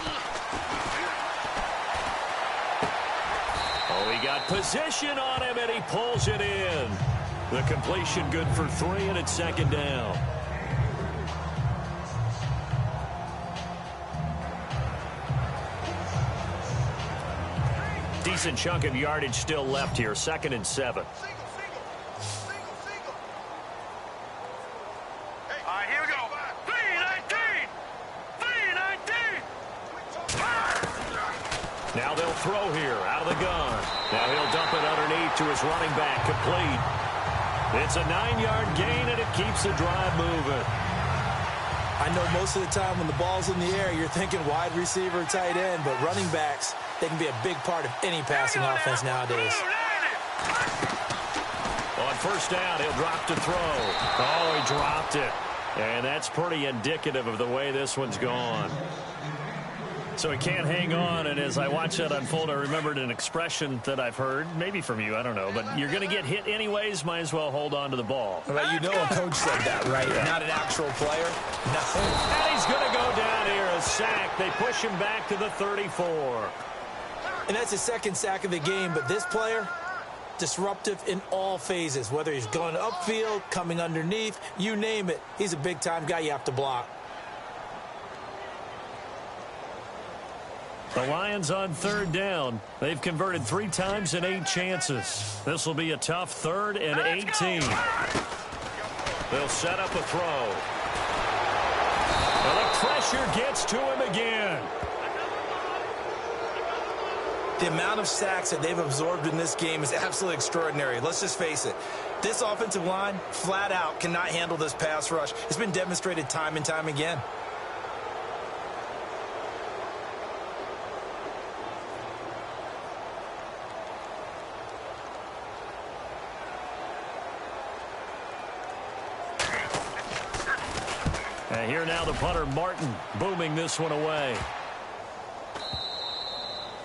Oh, he got position on him, and he pulls it in. The completion good for 3, and it's second down. Decent chunk of yardage still left here. 2nd and 7. All right, here we go. 3-19. 3-19. Now they'll throw here out of the gun. Now he'll dump it underneath to his running back. Complete. It's a 9-yard gain, and it keeps the drive moving. I know most of the time when the ball's in the air, you're thinking wide receiver, tight end, but running backs, they can be a big part of any passing offense nowadays. On first down, he'll drop to throw. Oh, he dropped it. And that's pretty indicative of the way this one's gone. So he can't hang on, and as I watch that unfold, I remembered an expression that I've heard, maybe from you, I don't know, but you're going to get hit anyways, might as well hold on to the ball. Well, you know a coach said that, right? Yeah. Not an actual player. No. And he's going to go down here, a sack. They push him back to the 34. And that's his second sack of the game, but this player, disruptive in all phases, whether he's going upfield, coming underneath, you name it. He's a big-time guy you have to block. The Lions on third down. They've converted 3 times in 8 chances. This will be a tough 3rd and 18. They'll set up a throw. Well, the pressure gets to him again. The amount of sacks that they've absorbed in this game is absolutely extraordinary. Let's just face it. This offensive line, flat out, cannot handle this pass rush. It's been demonstrated time and time again. And here now the punter, Martin, booming this one away.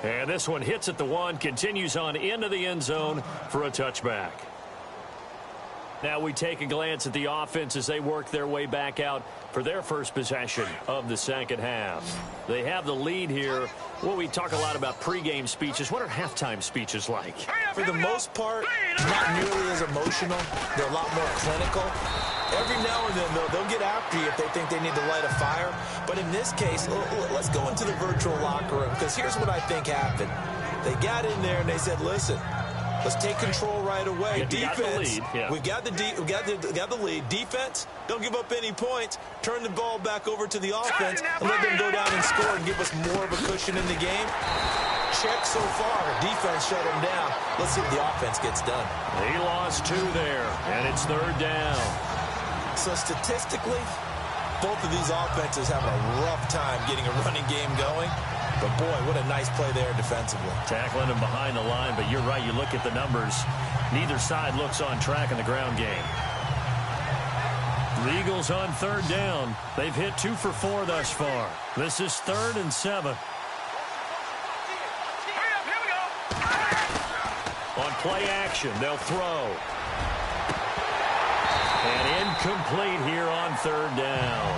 And this one hits at the 1, continues on into the end zone for a touchback. Now we take a glance at the offense as they work their way back out for their first possession of the second half. They have the lead here. Well, we talk a lot about pregame speeches. What are halftime speeches like? For the most part, not nearly as emotional. They're a lot more clinical. Every now and then, they'll get after you if they think they need to light a fire. But in this case, let's go into the virtual locker room, because here's what I think happened. They got in there and they said, listen, let's take control right away. Defense, we've got the lead. Defense, don't give up any points. Turn the ball back over to the offense and let them go down and score and give us more of a cushion in the game. Check so far. Defense shut him down. Let's see if the offense gets done. He lost 2 there, and it's 3rd down. So statistically, both of these offenses have a rough time getting a running game going. But, boy, what a nice play there defensively. Tackling him behind the line, but you're right. You look at the numbers. Neither side looks on track in the ground game. The Eagles on 3rd down. They've hit 2 for 4 thus far. This is 3rd and 7. On play action, they'll throw. And incomplete here on 3rd down.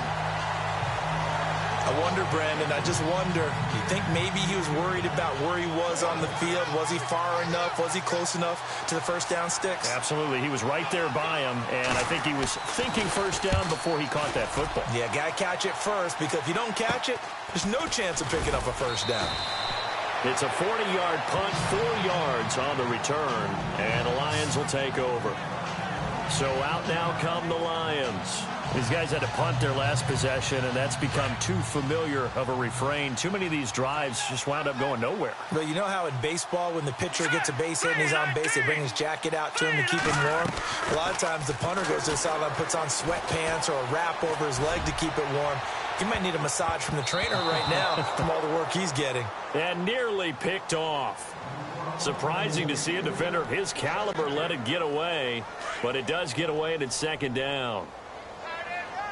I wonder, Brandon, I just wonder, you think maybe he was worried about where he was on the field? Was he far enough? Was he close enough to the first down sticks? Absolutely. He was right there by him, and I think he was thinking first down before he caught that football. Yeah, got to catch it first, because if you don't catch it, there's no chance of picking up a first down. It's a 40-yard punt, 4 yards on the return, and the Lions will take over. So out now come the Lions. These guys had to punt their last possession, and that's become too familiar of a refrain. Too many of these drives just wound up going nowhere. But you know how in baseball, when the pitcher gets a base hit and he's on base, they bring his jacket out to him to keep him warm? A lot of times the punter goes to the sideline, puts on sweatpants or a wrap over his leg to keep it warm. He might need a massage from the trainer right now from all the work he's getting. And nearly picked off. Surprising to see a defender of his caliber let it get away, but it does get away and it's 2nd down.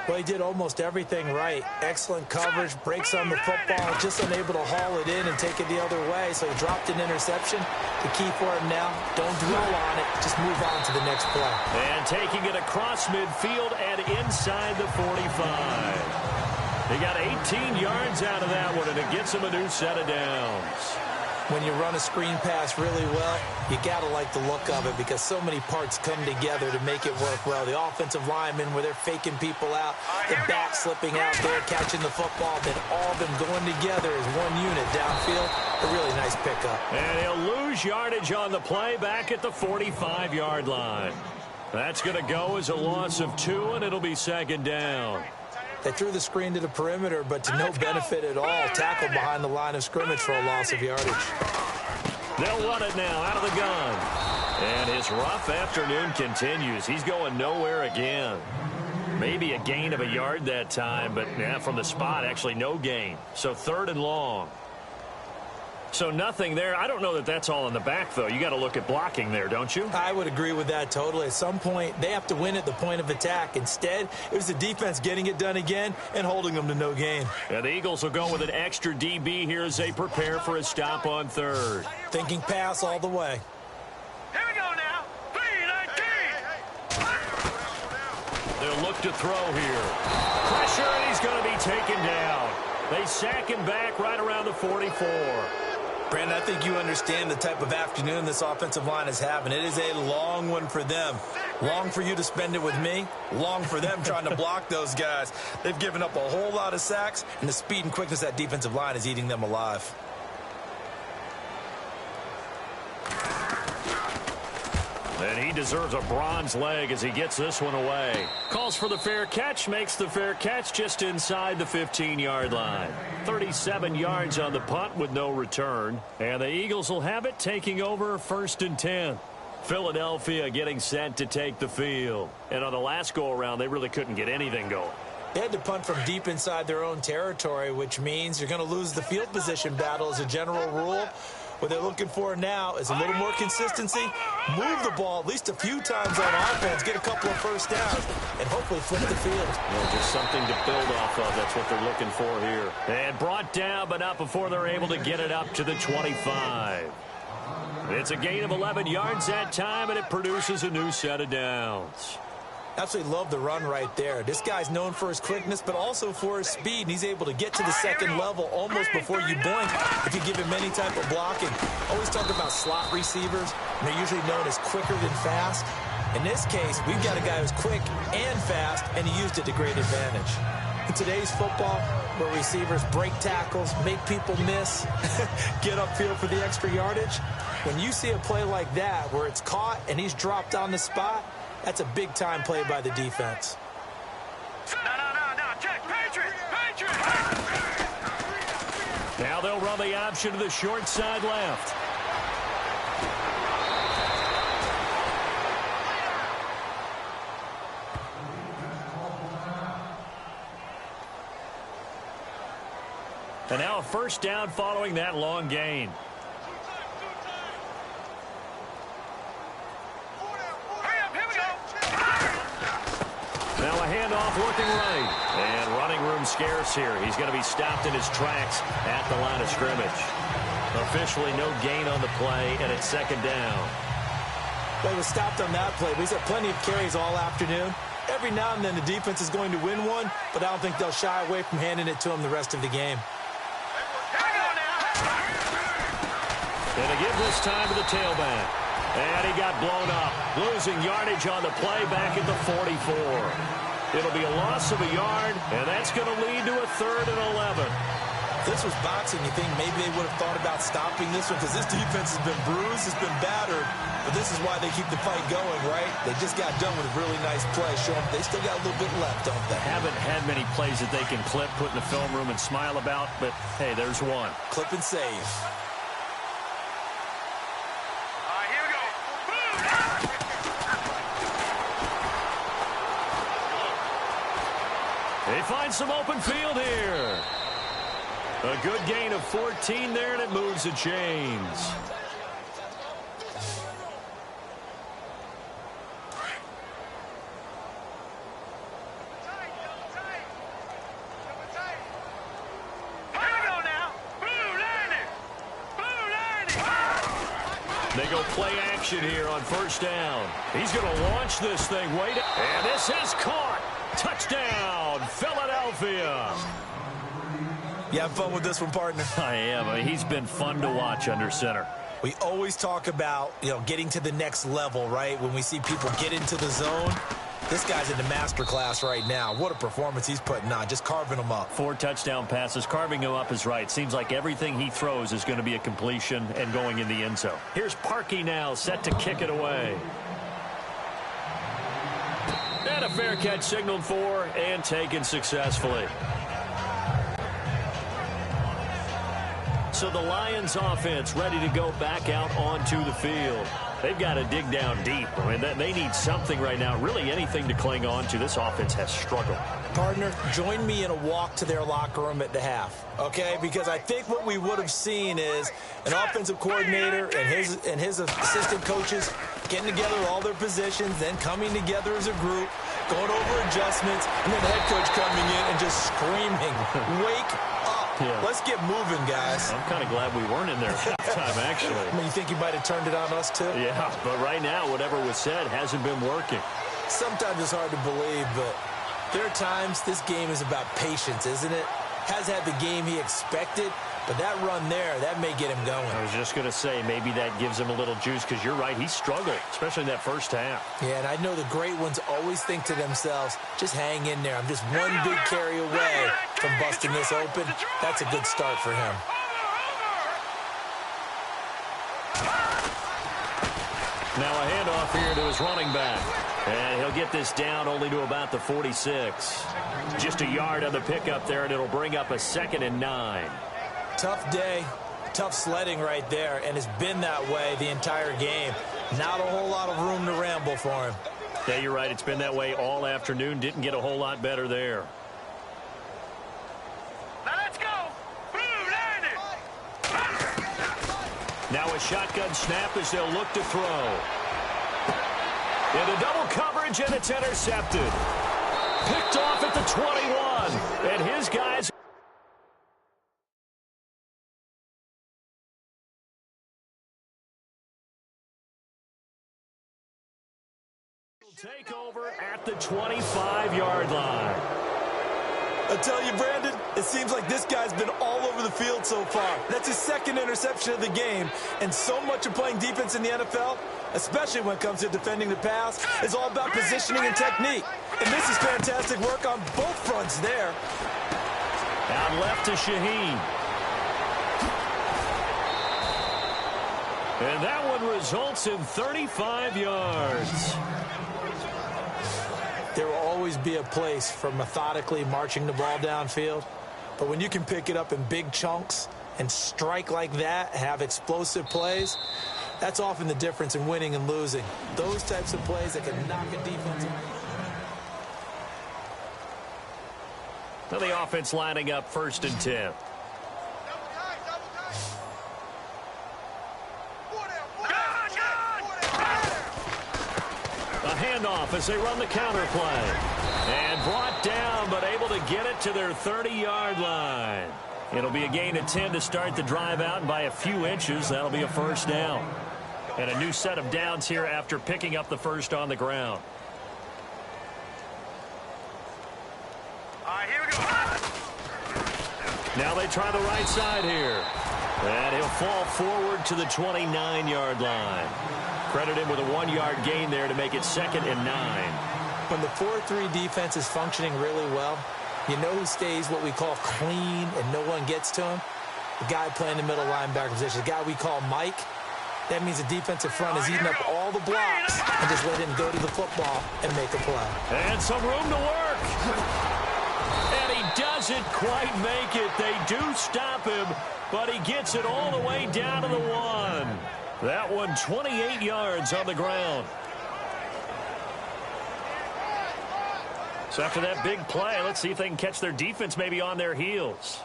Well, he did almost everything right. Excellent coverage, breaks on the football, just unable to haul it in and take it the other way. So he dropped an interception. The key for him now, don't dwell on it. Just move on to the next play. And taking it across midfield and inside the 45. He got 18 yards out of that one, and it gets him a new set of downs. When you run a screen pass really well, you got to like the look of it, because so many parts come together to make it work well. The offensive linemen, where they're faking people out, the back slipping out there, catching the football, then all of them going together as one unit downfield. A really nice pickup. And he'll lose yardage on the play back at the 45-yard line. That's going to go as a loss of 2, and it'll be 2nd down. They threw the screen to the perimeter, but to no benefit at all. Tackled behind the line of scrimmage for a loss of yardage. They'll run it now out of the gun. And his rough afternoon continues. He's going nowhere again. Maybe a gain of a yard that time, but from the spot, actually no gain. So 3rd and long. So nothing there. I don't know that that's all in the back, though. You got to look at blocking there, don't you? I would agree with that totally. At some point, they have to win at the point of attack. Instead, it was the defense getting it done again and holding them to no gain. And the Eagles will go with an extra DB here as they prepare for a stop on 3rd. Thinking pass all the way. Here we go now. 3-19. They'll look to throw here. Pressure, and he's going to be taken down. They sack him back right around the 44. Brandon, I think you understand the type of afternoon this offensive line is having. It is a long one for them. Long for you to spend it with me. Long for them trying to block those guys. They've given up a whole lot of sacks, and the speed and quickness of that defensive line is eating them alive. And he deserves a bronze leg as he gets this one away. Calls for the fair catch, makes the fair catch just inside the 15-yard line. 37 yards on the punt with no return. And the Eagles will have it, taking over 1st and 10. Philadelphia getting set to take the field. And on the last go-around, they really couldn't get anything going. They had to punt from deep inside their own territory, which means you're going to lose the field position battle as a general rule. What they're looking for now is a little more consistency, move the ball at least a few times on offense, get a couple of first downs, and hopefully flip the field. Well, just something to build off of. That's what they're looking for here. And brought down, but not before they're able to get it up to the 25. It's a gain of 11 yards that time, and it produces a new set of downs. Absolutely love the run right there. This guy's known for his quickness, but also for his speed. And he's able to get to the second level almost before you blink if you give him any type of blocking. Always talk about slot receivers. And they're usually known as quicker than fast. In this case, we've got a guy who's quick and fast, and he used it to great advantage. In today's football, where receivers break tackles, make people miss, get upfield for the extra yardage, when you see a play like that where it's caught and he's dropped on the spot, that's a big-time play by the defense. No. Check. Patriot. Now they'll run the option to the short side left. And now a first down following that long gain. Now a handoff looking right. And running room scarce here. He's going to be stopped in his tracks at the line of scrimmage. Officially no gain on the play, and it's 2nd down. Well, he was stopped on that play, but he's had plenty of carries all afternoon. Every now and then the defense is going to win one, but I don't think they'll shy away from handing it to him the rest of the game. And to give this time to the tailback. And he got blown up, losing yardage on the play back at the 44. It'll be a loss of a yard, and that's going to lead to a 3rd and 11. If this was boxing, you think maybe they would have thought about stopping this one because this defense has been bruised, it's been battered, but this is why they keep the fight going, right? They just got done with a really nice play, showing they still got a little bit left, don't they? Haven't had many plays that they can clip, put in the film room, and smile about, but hey, there's one. Clip and save. They find some open field here. A good gain of 14 there, and it moves the chains. They go play action here on 1st down. He's going to launch this thing. Wait, and this is caught. Touchdown, Philadelphia. You have fun with this one, partner? I am. I mean, he's been fun to watch under center. We always talk about, getting to the next level, right? When we see people get into the zone, this guy's in the master class right now. What a performance he's putting on, just carving them up. 4 touchdown passes. Carving him up is right. Seems like everything he throws is going to be a completion and going in the end zone. Here's Parkey now, set to kick it away. And a fair catch signaled for and taken successfully. So the Lions offense ready to go back out onto the field. They've got to dig down deep. I mean, they need something right now, really anything to cling on to. This offense has struggled. Partner, join me in a walk to their locker room at the half, okay? Because I think what we would have seen is an offensive coordinator and his assistant coaches getting together all their positions, then coming together as a group, going over adjustments, and then the head coach coming in and just screaming, wake up. Yeah. Let's get moving, guys. I'm kind of glad we weren't in there at that time, actually. I mean, you think you might have turned it on us, too? Yeah, but right now, whatever was said hasn't been working. Sometimes it's hard to believe, but there are times this game is about patience, isn't it? Has had the game he expected, but that run there, that may get him going. I was just going to say, maybe that gives him a little juice, because you're right, he struggled, especially in that first half. Yeah, and I know the great ones always think to themselves, just hang in there. I'm just one big carry away from busting this open. That's a good start for him. Now a handoff here to his running back. And he'll get this down only to about the 46. Just a yard on the pickup there, and it'll bring up a 2nd and 9. Tough day, tough sledding right there, and it's been that way the entire game. Not a whole lot of room to ramble for him. Yeah, you're right. It's been that way all afternoon. Didn't get a whole lot better there. Now let's go. Blue, line it. Now a shotgun snap as they'll look to throw. Into double coverage, and it's intercepted. Picked off at the 21. And his guys... take over at the 25-yard line. I tell you, Brandon, it seems like this guy's been all over the field so far. That's his 2nd interception of the game. And so much of playing defense in the NFL, especially when it comes to defending the pass, is all about positioning and technique. And this is fantastic work on both fronts there. Out left to Shaheen. And that one results in 35 yards. There will always be a place for methodically marching the ball downfield. But when you can pick it up in big chunks and strike like that, have explosive plays, that's often the difference in winning and losing. Those types of plays that can knock a defense. Now the offense lining up 1st and 10. A handoff as they run the counter play. And brought down, but able to get it to their 30-yard line. It'll be a gain of 10 to start the drive out, and by a few inches, that'll be a 1st down. And a new set of downs here after picking up the 1st on the ground. All right, here we go. Now they try the right side here. And he'll fall forward to the 29-yard line. Credit him with a 1-yard gain there to make it 2nd and 9. When the 4-3 defense is functioning really well, you know who stays what we call clean and no one gets to him? The guy playing the middle linebacker position, the guy we call Mike. That means the defensive front is eating up all the blocks and just let him go to the football and make a play. And some room to work. And he doesn't quite make it. They do stop him, but he gets it all the way down to the 1. That one 28 yards on the ground. So after that big play, let's see if they can catch their defense maybe on their heels.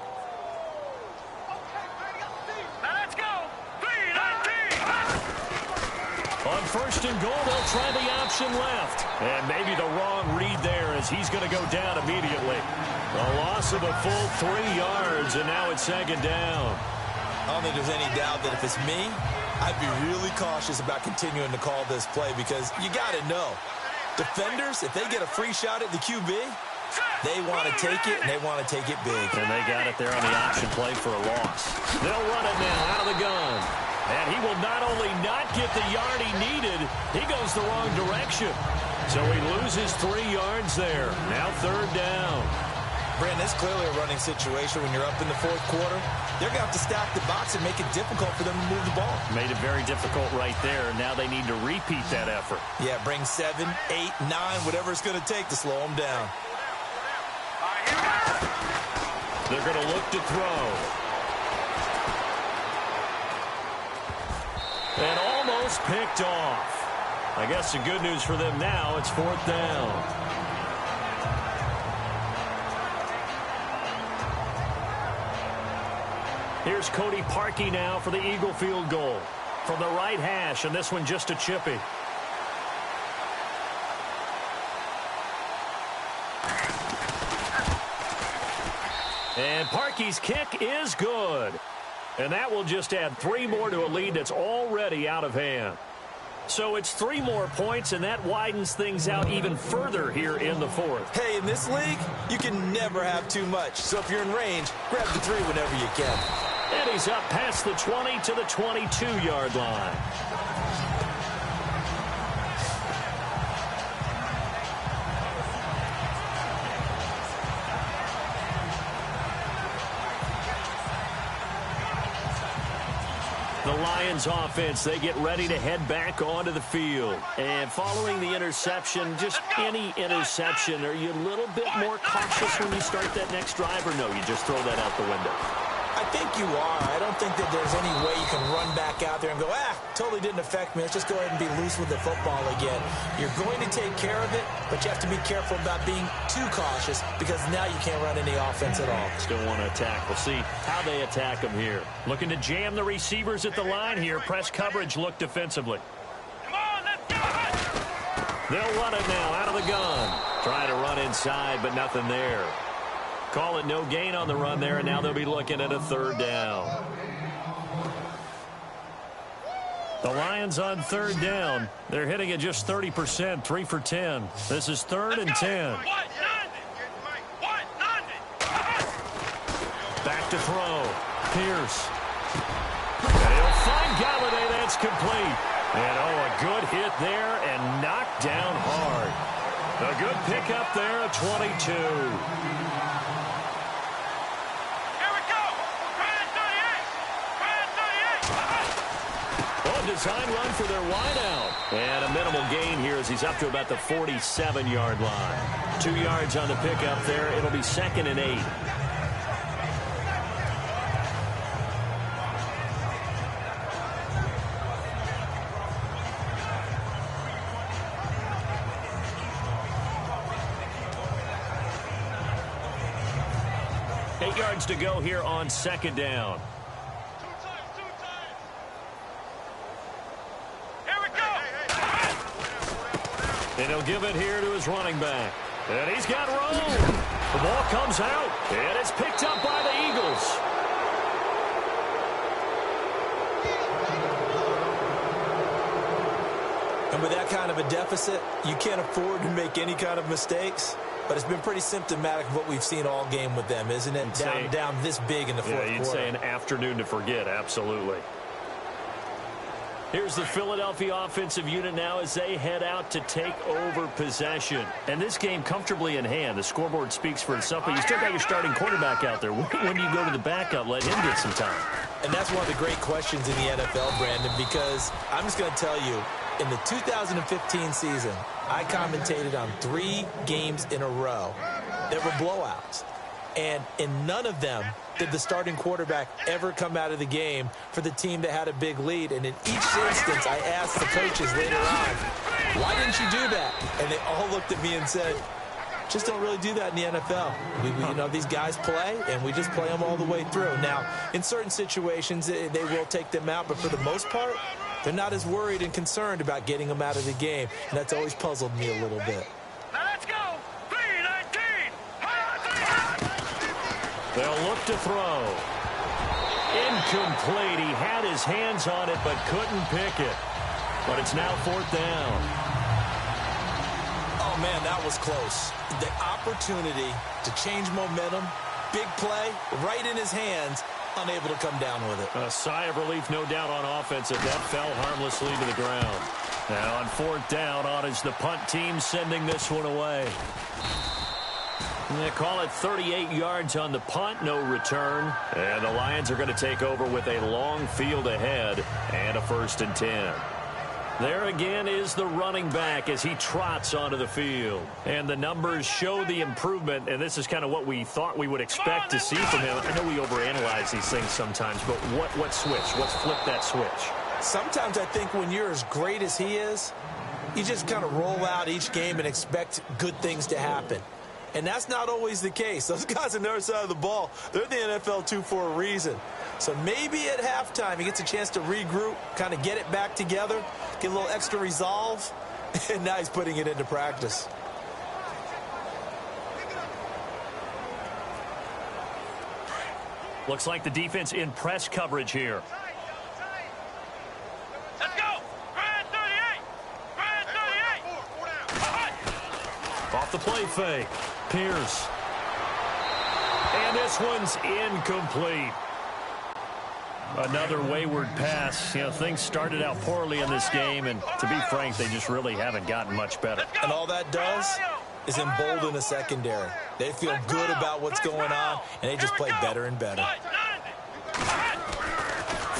Now let's go. 3-19. On 1st and goal, they'll try the option left. And maybe the wrong read there as he's going to go down immediately. A loss of a full 3 yards, and now it's 2nd down. I don't think there's any doubt that if it's me, I'd be really cautious about continuing to call this play because you got to know. Defenders, if they get a free shot at the QB, they want to take it, and they want to take it big. And they got it there on the option play for a loss. They'll run it now out of the gun. And he will not only not get the yard he needed, he goes the wrong direction. So he loses 3 yards there. Now 3rd down. Brandon, that's clearly a running situation when you're up in the 4th quarter. They're going to have to stack the box and make it difficult for them to move the ball. Made it very difficult right there. Now they need to repeat that effort. Yeah, bring 7, 8, 9, whatever it's going to take to slow them down. They're going to look to throw. And almost picked off. I guess the good news for them now, it's 4th down. Here's Cody Parkey now for the Eagle field goal. From the right hash, and this one just a chippy. And Parkey's kick is good. And that will just add 3 more to a lead that's already out of hand. So it's 3 more points, and that widens things out even further here in the 4th. Hey, in this league, you can never have too much. So if you're in range, grab the 3 whenever you can. And he's up past the 20 to the 22-yard line. The Lions offense, they get ready to head back onto the field. And following the interception, just any interception, are you a little bit more cautious when you start that next drive, or no, you just throw that out the window? I think you are. I don't think that there's any way you can run back out there and go, totally didn't affect me. Let's just go ahead and be loose with the football again. You're going to take care of it, but you have to be careful about being too cautious because now you can't run any offense at all. Still want to attack. We'll see how they attack them here. Looking to jam the receivers at the line here. Press coverage look defensively. Come on, let's go. They'll run it now out of the gun. Trying to run inside, but nothing there. Call it no gain on the run there, and now they'll be looking at a third down. The Lions on third down. They're hitting at just 30%, 3 for 10. This is 3rd and 10. Back to throw. Pierce. And he'll find Galladay. That's complete. And, a good hit there and knocked down hard. A good pickup there at 22. Design run for their wideout. And a minimal gain here as he's up to about the 47-yard line. 2 yards on the pickup there. It'll be 2nd and 8. Eight yards to go here on 2nd down. And he'll give it here to his running back. And he's got room. The ball comes out. And it's picked up by the Eagles. And with that kind of a deficit, you can't afford to make any kind of mistakes. But it's been pretty symptomatic of what we've seen all game with them, isn't it? Down this big in the fourth quarter. You'd say an afternoon to forget, absolutely. Here's the Philadelphia offensive unit now as they head out to take over possession. And this game comfortably in hand. The scoreboard speaks for itself, but you still got your starting quarterback out there. When do you go to the backup, let him get some time? And that's one of the great questions in the NFL, Brandon, because I'm just going to tell you, in the 2015 season, I commentated on 3 games in a row that were blowouts. And in none of them did the starting quarterback ever come out of the game for the team that had a big lead. And in each instance, I asked the coaches later on, why didn't you do that? And they all looked at me and said, just don't really do that in the NFL. These guys play, and we just play them all the way through. Now, in certain situations, they will take them out, but for the most part, they're not as worried and concerned about getting them out of the game. And that's always puzzled me a little bit. Let's go. 3-19. They'll look to throw. Incomplete. He had his hands on it but couldn't pick it. But it's now 4th down. Oh, man, that was close. The opportunity to change momentum, big play, right in his hands, unable to come down with it. A sigh of relief, no doubt, on offense if that fell harmlessly to the ground. Now on 4th down, on is the punt team sending this one away. And they call it 38 yards on the punt, no return. And the Lions are going to take over with a long field ahead and a 1st and 10. There again is the running back as he trots onto the field. And the numbers show the improvement, and this is kind of what we thought we would expect to see from him. I know we overanalyze these things sometimes, but what switch? What's flipped that switch? Sometimes I think when you're as great as he is, you just kind of roll out each game and expect good things to happen. And that's not always the case. Those guys on the other side of the ball, they're the NFL 2 for a reason. So maybe at halftime he gets a chance to regroup, kind of get it back together, get a little extra resolve, and now he's putting it into practice. Looks like the defense in press coverage here. Let's go. 38. Off the play fake. Pierce. And this one's incomplete. Another wayward pass. Things started out poorly in this game, and to be frank, they just really haven't gotten much better. And all that does is embolden the secondary. They feel good about what's going on, and they just play better and better.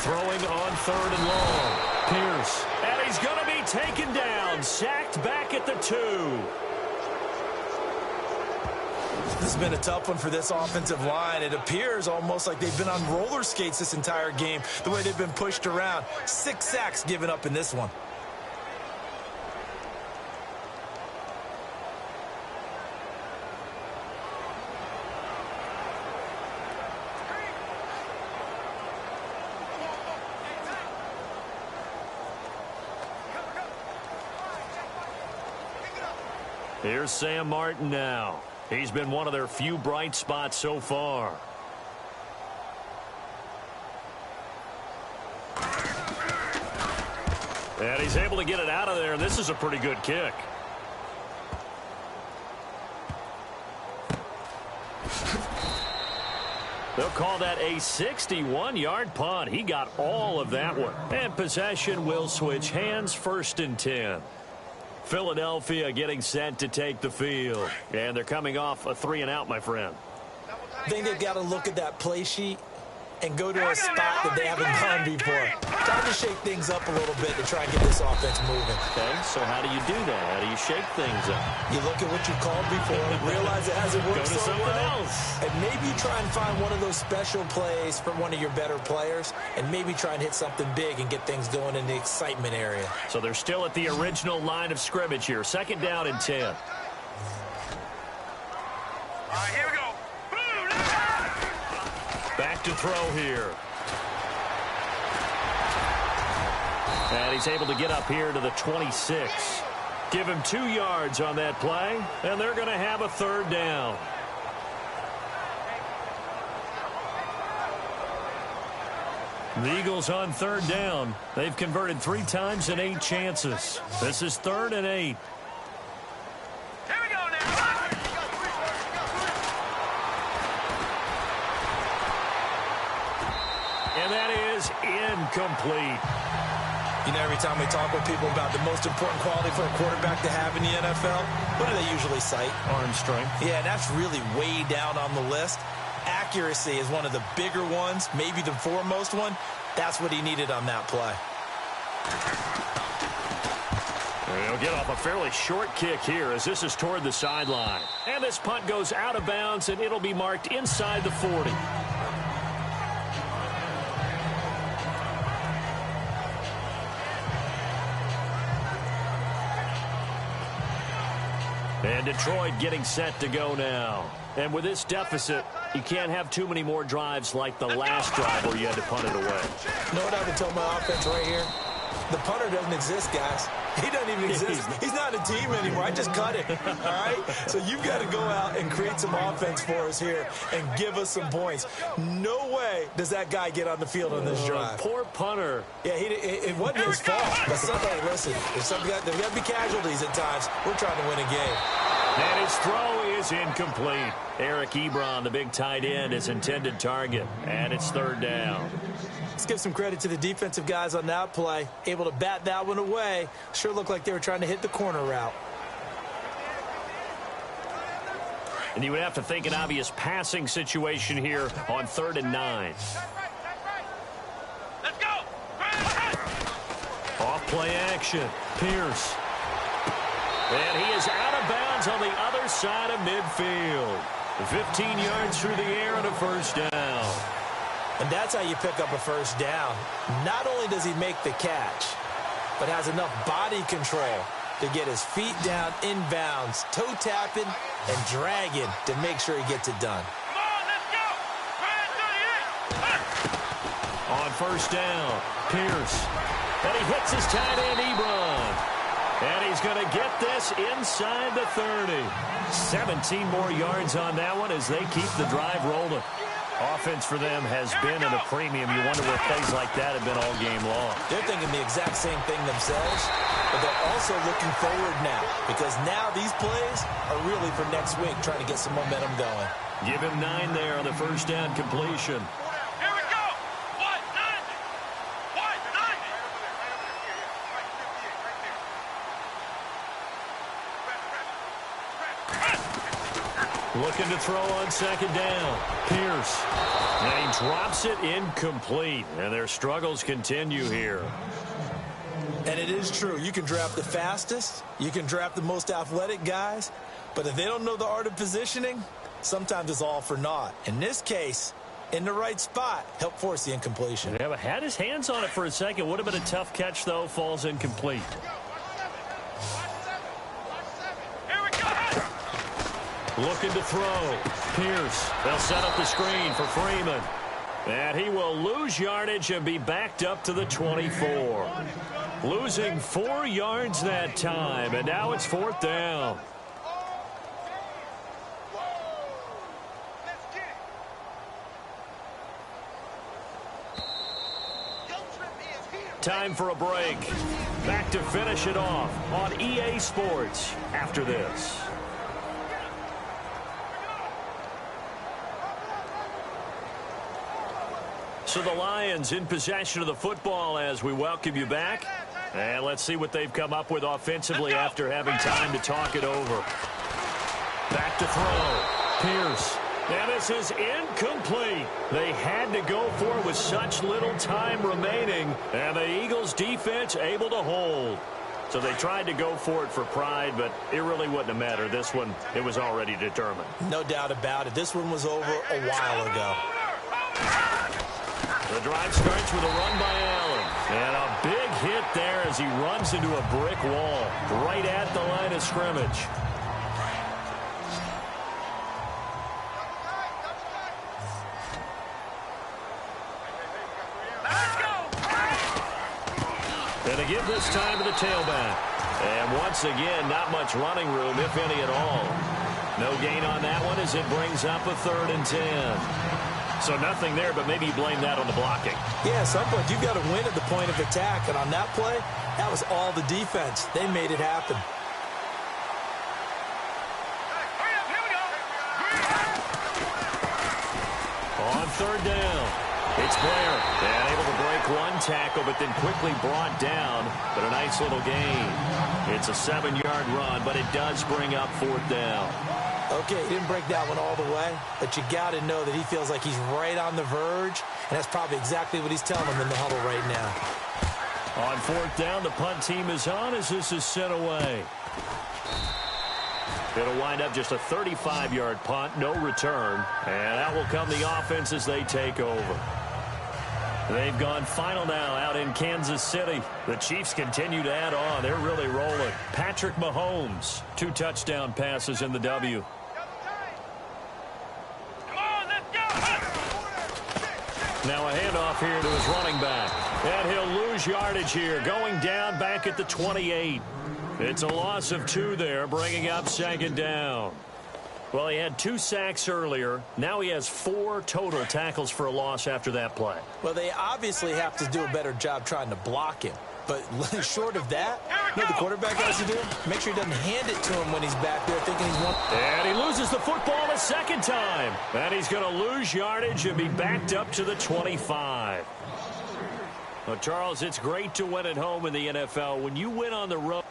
Throwing on 3rd and long. Pierce. And he's going to be taken down. Sacked back at the 2. This has been a tough one for this offensive line. It appears almost like they've been on roller skates this entire game, the way they've been pushed around. 6 sacks given up in this one. Here's Sam Martin now. He's been one of their few bright spots so far. And he's able to get it out of there. This is a pretty good kick. They'll call that a 61-yard punt. He got all of that one. And possession will switch hands, 1st and 10. Philadelphia getting set to take the field. And they're coming off a 3-and-out, my friend. I think they've got to look at that play sheet and go to a spot that they haven't gone before. Time to shake things up a little bit to try and get this offense moving. Okay, so how do you do that? How do you shake things up? You look at what you called before, realize it hasn't worked so well, and maybe you try and find one of those special plays from one of your better players, and maybe try and hit something big and get things going in the excitement area. So they're still at the original line of scrimmage here. 2nd down and 10. All right, here we go. Back to throw here. And he's able to get up here to the 26. Give him 2 yards on that play, and they're going to have a 3rd down. The Eagles on 3rd down. They've converted 3 times in 8 chances. This is 3rd and 8. Here we go now. And that is incomplete. You know, every time we talk with people about the most important quality for a quarterback to have in the NFL, what do they usually cite? Arm strength. Yeah, and that's really way down on the list. Accuracy is one of the bigger ones, maybe the foremost one. That's what he needed on that play. He'll get off a fairly short kick here as this is toward the sideline. And this punt goes out of bounds, and it'll be marked inside the 40. And Detroit getting set to go now. And with this deficit, you can't have too many more drives like the last drive where you had to punt it away. You know what I would tell my offense right here? The punter doesn't exist, guys. He doesn't even exist. He's not a team anymore. I just cut it, all right? So you've got to go out and create some offense for us here and give us some points. No way does that guy get on the field on this drive. Poor punter. Yeah, it wasn't his fault. But somebody, listen, there's got to be casualties at times. We're trying to win a game. And his throw is incomplete. Eric Ebron, the big tight end, his intended target. And it's 3rd down. Let's give some credit to the defensive guys on that play. Able to bat that one away. Sure looked like they were trying to hit the corner route. And you would have to think an obvious passing situation here on 3rd and 9. Let's go. Off play action. Pierce. And he is out of bounds on the other side of midfield. 15 yards through the air and a 1st down. And that's how you pick up a 1st down. Not only does he make the catch, but has enough body control to get his feet down inbounds, toe tapping and dragging to make sure he gets it done. Come on, let's go. On 1st down, Pierce. And he hits his tight end, Ebron. And he's going to get this inside the 30. 17 more yards on that one as they keep the drive rolling. Offense for them has been at a premium. You wonder where plays like that have been all game long. They're thinking the exact same thing themselves, but they're also looking forward now because now these plays are really for next week, trying to get some momentum going. Give him 9 there on the 1st down completion. Here we go. 190. 190. Looking to throw on 2nd down. Pierce. And he drops it incomplete, and their struggles continue here. And it is true. You can draft the fastest. You can draft the most athletic guys. But if they don't know the art of positioning, sometimes it's all for naught. In this case, in the right spot, help force the incompletion. Yeah, but had his hands on it for a second. Would have been a tough catch, though. Falls incomplete. Looking to throw. Pierce. They'll set up the screen for Freeman. And he will lose yardage and be backed up to the 24. Losing 4 yards that time, and now it's 4th down. Time for a break. Back to finish it off on EA Sports after this. So the Lions in possession of the football as we welcome you back. And let's see what they've come up with offensively after having time to talk it over. Back to throw. Pierce. And this is incomplete. They had to go for it with such little time remaining. And the Eagles defense able to hold. So they tried to go for it for pride, but it really wouldn't have mattered. This one, it was already determined. No doubt about it. This one was over a while ago. The drive starts with a run by Allen. And a big hit there as he runs into a brick wall right at the line of scrimmage. And again this time to the tailback. And once again, not much running room, if any at all. No gain on that one as it brings up a 3rd and 10. So nothing there, but maybe you blame that on the blocking. Yeah, at some point you've got to win at the point of attack. And on that play, that was all the defense. They made it happen. On 3rd down, it's Blair. And able to break one tackle, but then quickly brought down. But a nice little gain. It's a 7-yard run, but it does bring up 4th down. Okay, he didn't break that one all the way, but you got to know that he feels like he's right on the verge, and that's probably exactly what he's telling them in the huddle right now. On 4th down, the punt team is on as this is sent away. It'll wind up just a 35-yard punt, no return, and that will come the offense as they take over. They've gone final now out in Kansas City. The Chiefs continue to add on. They're really rolling. Patrick Mahomes, 2 touchdown passes in the W. Now a handoff here to his running back. And he'll lose yardage here, going down back at the 28. It's a loss of 2 there, bringing up 2nd down. Well, he had 2 sacks earlier. Now he has 4 total tackles for a loss after that play. Well, they obviously have to do a better job trying to block him. But short of that, you know what the quarterback has to do? Make sure he doesn't hand it to him when he's back there thinking he's won. And he loses the football a 2nd time. And he's going to lose yardage and be backed up to the 25. Well, Charles, it's great to win at home in the NFL. When you win on the road.